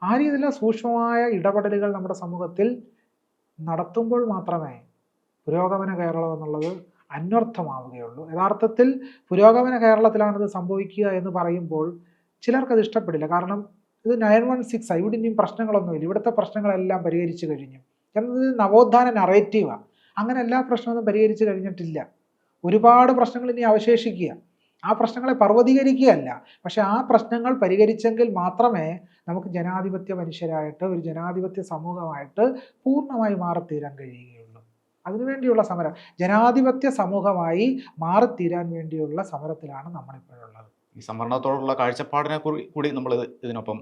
Speaker 1: ആ രീതിയിലുള്ള സൂക്ഷ്മമായ ഇടപെടലുകൾ നമ്മുടെ സമൂഹത്തിൽ നടത്തുമ്പോൾ മാത്രമേ പുരോഗമന കേരളം എന്നുള്ളത് അന്വർത്ഥമാവുകയുള്ളൂ. യഥാർത്ഥത്തിൽ പുരോഗമന കേരളത്തിലാണിത് സംഭവിക്കുക എന്ന് പറയുമ്പോൾ ചിലർക്കത് ഇഷ്ടപ്പെടില്ല. കാരണം ഇത് 916 ഇവിടെ ഇനിയും പ്രശ്നങ്ങളൊന്നുമില്ല, ഇവിടുത്തെ പ്രശ്നങ്ങളെല്ലാം പരിഹരിച്ചു കഴിഞ്ഞു എന്നത് നവോത്ഥാന നറേറ്റീവാണ്. അങ്ങനെ എല്ലാ പ്രശ്നങ്ങളും പരിഹരിച്ചു കഴിഞ്ഞിട്ടില്ല. ഒരുപാട് പ്രശ്നങ്ങൾ ഇനി അവശേഷിക്കുക. ആ പ്രശ്നങ്ങളെ പർവ്വതീകരിക്കുകയല്ല, പക്ഷെ ആ പ്രശ്നങ്ങൾ പരിഹരിച്ചെങ്കിൽ മാത്രമേ നമുക്ക് ജനാധിപത്യ മനുഷ്യരായിട്ട് ഒരു ജനാധിപത്യ സമൂഹമായിട്ട് പൂർണ്ണമായി മാറിത്തീരാൻ കഴിയുകയുള്ളൂ. അതിനുവേണ്ടിയുള്ള സമരം, ജനാധിപത്യ സമൂഹമായി മാറിത്തീരാൻ വേണ്ടിയുള്ള സമരത്തിലാണ് നമ്മളിപ്പോഴുള്ളത്.
Speaker 2: ഈ സംവരണത്തോടുള്ള കാഴ്ചപ്പാടിനെ കൂടി നമ്മൾ ഇതിനൊപ്പം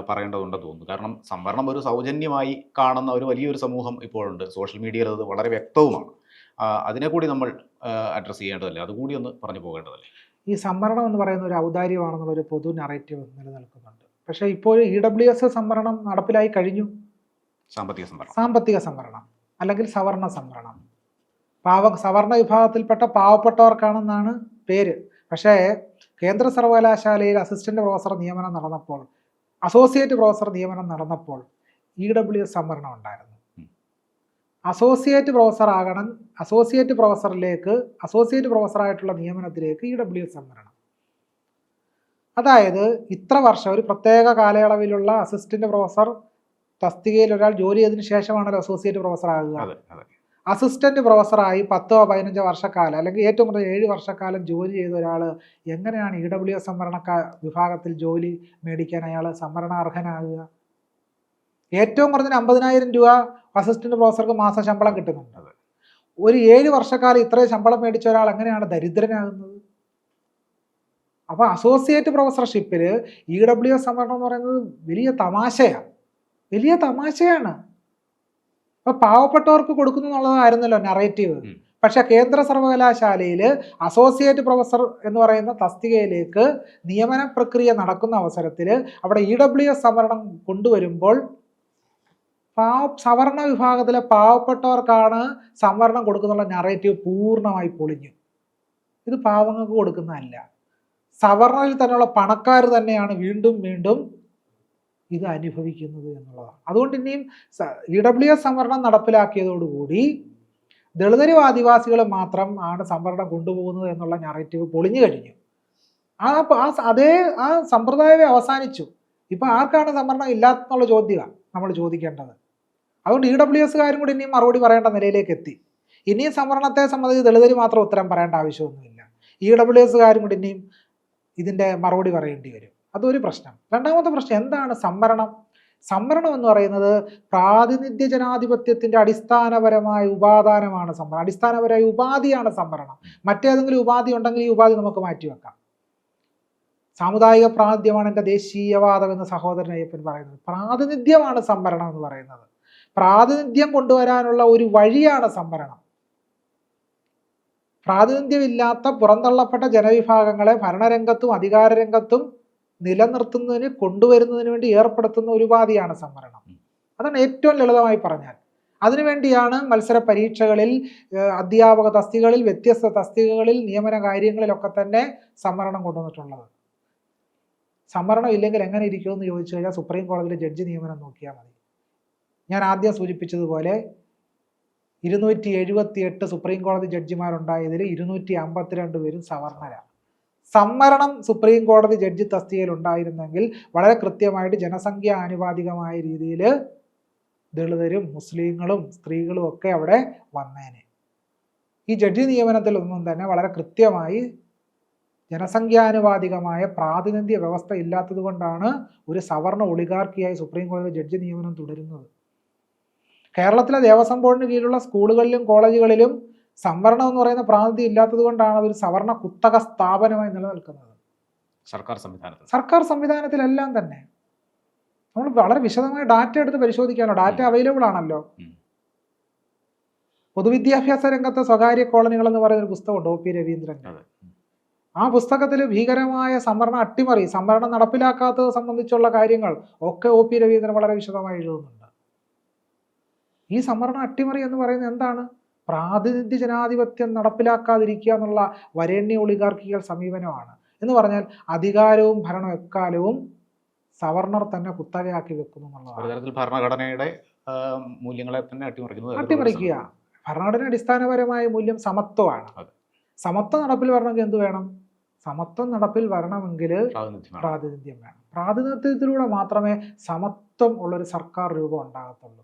Speaker 2: പറയേണ്ടതുണ്ടെന്ന് തോന്നുന്നു. കാരണം സംവരണം ഒരു സൗജന്യമായി കാണുന്ന ഒരു വലിയൊരു സമൂഹം ഇപ്പോഴുണ്ട്. സോഷ്യൽ മീഡിയയിൽ അത് വളരെ വ്യക്തവുമാണ്. അതിനെ കൂടി നമ്മൾ അഡ്രസ്സ് ചെയ്യേണ്ടതല്ലേ? അതുകൂടി ഒന്ന് പറഞ്ഞു പോകേണ്ടതല്ലേ?
Speaker 1: ഈ സംവരണം എന്ന് പറയുന്ന ഒരു ഔദാര്യമാണെന്നുള്ളൊരു പൊതു നറേറ്റീവ് നിലനിൽക്കുന്നുണ്ട്. പക്ഷേ ഇപ്പോൾ EWS സംവരണം നടപ്പിലായി കഴിഞ്ഞു. സാമ്പത്തിക സംവരണം അല്ലെങ്കിൽ സവർണ സംവരണം. സവർണ വിഭാഗത്തിൽപ്പെട്ട പാവപ്പെട്ടവർക്കാണെന്നാണ് പേര്. പക്ഷേ കേന്ദ്ര സർവകലാശാലയിൽ അസിസ്റ്റന്റ് പ്രൊഫസർ നിയമനം നടന്നപ്പോൾ, അസോസിയേറ്റ് പ്രൊഫസർ നിയമനം നടന്നപ്പോൾ EWS സംവരണം ഉണ്ടായിരുന്നു. അസോസിയേറ്റ് പ്രൊഫസറായിട്ടുള്ള നിയമനത്തിലേക്ക് EWS സംവരണം. അതായത് ഇത്ര വർഷം ഒരു പ്രത്യേക കാലയളവിലുള്ള അസിസ്റ്റന്റ് പ്രൊഫസർ തസ്തികയിൽ ഒരാൾ ജോലി ചെയ്തതിനു ശേഷമാണല്ലോ അസോസിയേറ്റ് പ്രൊഫസർ ആകുക. അസിസ്റ്റന്റ് പ്രൊഫസറായി 10-15 വർഷക്കാലം അല്ലെങ്കിൽ ഏറ്റവും കുറഞ്ഞ 7 വർഷക്കാലം ജോലി ചെയ്ത ഒരാൾ എങ്ങനെയാണ് EWS സംവരണ വിഭാഗത്തിൽ ജോലി മേടിക്കാൻ അയാൾ സംവരണാർഹനാകുക? ഏറ്റവും കുറഞ്ഞ 50,000 രൂപ അസിസ്റ്റന്റ് പ്രൊഫസർക്ക് മാസ ശമ്പളം കിട്ടുന്നുണ്ട്. ഒരു 7 വർഷക്കാലം ഇത്രയും ശമ്പളം മേടിച്ച ഒരാൾ എങ്ങനെയാണ് ദരിദ്രനാകുന്നത്? അപ്പോൾ അസോസിയേറ്റ് പ്രൊഫസർഷിപ്പിൽ EWS സംവരണം എന്ന് പറയുന്നത് വലിയ തമാശയാണ്. അപ്പോൾ പാവപ്പെട്ടവർക്ക് കൊടുക്കുന്നു എന്നുള്ളതായിരുന്നല്ലോ നറേറ്റീവ്. പക്ഷേ കേന്ദ്ര സർവകലാശാലയിൽ അസോസിയേറ്റ് പ്രൊഫസർ എന്ന് പറയുന്ന തസ്തികയിലേക്ക് നിയമന പ്രക്രിയ നടക്കുന്ന അവസരത്തിൽ അവിടെ EWS സംവരണം കൊണ്ടുവരുമ്പോൾ സവർണ വിഭാഗത്തിലെ പാവപ്പെട്ടവർക്കാണ് സംവരണം കൊടുക്കുന്നുള്ള നറേറ്റീവ് പൂർണ്ണമായി പൊളിഞ്ഞു. ഇത് പാവങ്ങൾക്ക് കൊടുക്കുന്നതല്ല, സവർണയിൽ തന്നെയുള്ള പണക്കാർ തന്നെയാണ് വീണ്ടും വീണ്ടും ഇത് അനുഭവിക്കുന്നത് എന്നുള്ളതാണ്. അതുകൊണ്ട് ഇനിയും EWS സംവരണം നടപ്പിലാക്കിയതോടുകൂടി ദളിതരും ആദിവാസികളും മാത്രം ആണ് സംവരണം കൊണ്ടുപോകുന്നത് എന്നുള്ള നറേറ്റീവ് പൊളിഞ്ഞു കഴിഞ്ഞു. ആ സമ്പ്രദായമേ അവസാനിച്ചു. ഇപ്പം ആർക്കാണ് സംവരണം ഇല്ലാത്തെന്നുള്ള ചോദ്യമാണ് നമ്മൾ ചോദിക്കേണ്ടത്. അതുകൊണ്ട് EWSകാരും കൂടി ഇനിയും മറുപടി പറയേണ്ട നിലയിലേക്ക് എത്തി. ഇനിയും സംവരണത്തെ സംബന്ധിച്ച് ദളിതർ മാത്രം ഉത്തരം പറയേണ്ട ആവശ്യമൊന്നുമില്ല, EWSകാരും കൂടി ഇനിയും ഇതിൻ്റെ മറുപടി പറയേണ്ടി വരും. അതൊരു പ്രശ്നം. രണ്ടാമത്തെ പ്രശ്നം എന്താണ് സംവരണം? സംവരണം എന്ന് പറയുന്നത് പ്രാതിനിധ്യ ജനാധിപത്യത്തിൻ്റെ അടിസ്ഥാനപരമായ ഉപാദാനമാണ് സംവരണം, അടിസ്ഥാനപരമായ ഉപാധിയാണ് സംവരണം. മറ്റേതെങ്കിലും ഉപാധി ഉണ്ടെങ്കിൽ ഈ ഉപാധി നമുക്ക് മാറ്റിവെക്കാം. സാമുദായിക പ്രാതിനിധ്യമാണ് എൻ്റെ ദേശീയവാദം എന്ന് സഹോദരൻ അയ്യപ്പൻ പറയുന്നത്. പ്രാതിനിധ്യമാണ് സംവരണം എന്ന് പറയുന്നത്. പ്രാതിനിധ്യം കൊണ്ടുവരാനുള്ള ഒരു വഴിയാണ് സംവരണം. പ്രാതിനിധ്യമില്ലാത്ത പുറന്തള്ളപ്പെട്ട ജനവിഭാഗങ്ങളെ ഭരണരംഗത്തും അധികാരരംഗത്തും നിലനിർത്തുന്നതിന് കൊണ്ടുവരുന്നതിന് വേണ്ടി ഏർപ്പെടുത്തുന്ന ഒരു ഉപാധിയാണ് സംവരണം. അതാണ് ഏറ്റവും ലളിതമായി പറഞ്ഞാൽ. അതിനുവേണ്ടിയാണ് മത്സര പരീക്ഷകളിൽ, അധ്യാപക തസ്തികകളിൽ, വ്യത്യസ്ത തസ്തികകളിൽ, നിയമന കാര്യങ്ങളിലൊക്കെ തന്നെ സംവരണം കൊണ്ടുവന്നിട്ടുള്ളത്. സംവരണം ഇല്ലെങ്കിൽ എങ്ങനെ ഇരിക്കുമെന്ന് ചോദിച്ചു കഴിഞ്ഞാൽ സുപ്രീം കോടതിയിലെ ജഡ്ജി നിയമനം നോക്കിയാൽ മതി. ഞാൻ ആദ്യം സൂചിപ്പിച്ചതുപോലെ 278 സുപ്രീം കോടതി ജഡ്ജിമാരുണ്ടായതിൽ 252 പേരും സവർണരാണ്. സംവരണം സുപ്രീം കോടതി ജഡ്ജി തസ്തികയിൽ ഉണ്ടായിരുന്നെങ്കിൽ വളരെ കൃത്യമായിട്ട് ജനസംഖ്യ ആനുപാതികമായ രീതിയിൽ ദളിതരും മുസ്ലിങ്ങളും സ്ത്രീകളും ഒക്കെ അവിടെ വന്നേനെ. ഈ ജഡ്ജി നിയമനത്തിലൊന്നും തന്നെ വളരെ കൃത്യമായി ജനസംഖ്യാനുപാതികമായ പ്രാതിനിധ്യ വ്യവസ്ഥ ഇല്ലാത്തത് കൊണ്ടാണ് ഒരു സവർണ ഒളിഗാർക്കിയായി സുപ്രീം കോടതി ജഡ്ജി നിയമനം തുടരുന്നത്. കേരളത്തിലെ ദേവസ്വം ബോർഡിന് കീഴിലുള്ള സ്കൂളുകളിലും കോളേജുകളിലും സംവരണം എന്ന് പറയുന്ന പ്രാതിനിധ്യം ഇല്ലാത്തത് കൊണ്ടാണ് അതൊരു സവർണ കുത്തക സ്ഥാപനമായി നിലനിൽക്കുന്നത്. സർക്കാർ സംവിധാനത്തിലെല്ലാം തന്നെ നമ്മൾ വളരെ വിശദമായ ഡാറ്റ എടുത്ത് പരിശോധിക്കാനോ, ഡാറ്റ അവൈലബിൾ ആണല്ലോ. പൊതുവിദ്യാഭ്യാസ രംഗത്തെ സ്വകാര്യ കോളനികൾ എന്ന് പറയുന്ന ഒരു പുസ്തകമുണ്ട് OP രവീന്ദ്രൻ. ആ പുസ്തകത്തിൽ ഭീകരമായ സംവരണ അട്ടിമറി, സംവരണം നടപ്പിലാക്കാത്തത് സംബന്ധിച്ചുള്ള കാര്യങ്ങൾ ഒക്കെ OP രവീന്ദ്രൻ വളരെ വിശദമായി എഴുതുന്നുണ്ട്. ഈ സംവരണ അട്ടിമറി എന്ന് പറയുന്നത് എന്താണ്? പ്രാതിനിധ്യ ജനാധിപത്യം നടപ്പിലാക്കാതിരിക്കുക എന്നുള്ള വരേണ്യ ഒളിഗാർക്കിക്കൽ സമീപനമാണ്. എന്ന് പറഞ്ഞാൽ അധികാരവും ഭരണവും എക്കാലവും സവർണർ തന്നെ കുത്തകയാക്കി വെക്കുന്നു എന്നുള്ളതാണ്.
Speaker 2: ഭരണഘടനയുടെ മൂല്യങ്ങളെ തന്നെ
Speaker 1: അട്ടിമറിക്കുക. ഭരണഘടന അടിസ്ഥാനപരമായ മൂല്യം സമത്വമാണ്. സമത്വം നടപ്പിൽ വരണമെങ്കിൽ എന്ത് വേണം? സമത്വം നടപ്പിൽ വരണമെങ്കിൽ പ്രാതിനിധ്യം വേണം. പ്രാതിനിധ്യത്തിലൂടെ മാത്രമേ സമത്വം ഉള്ളൊരു സർക്കാർ രൂപം ഉണ്ടാകത്തുള്ളൂ.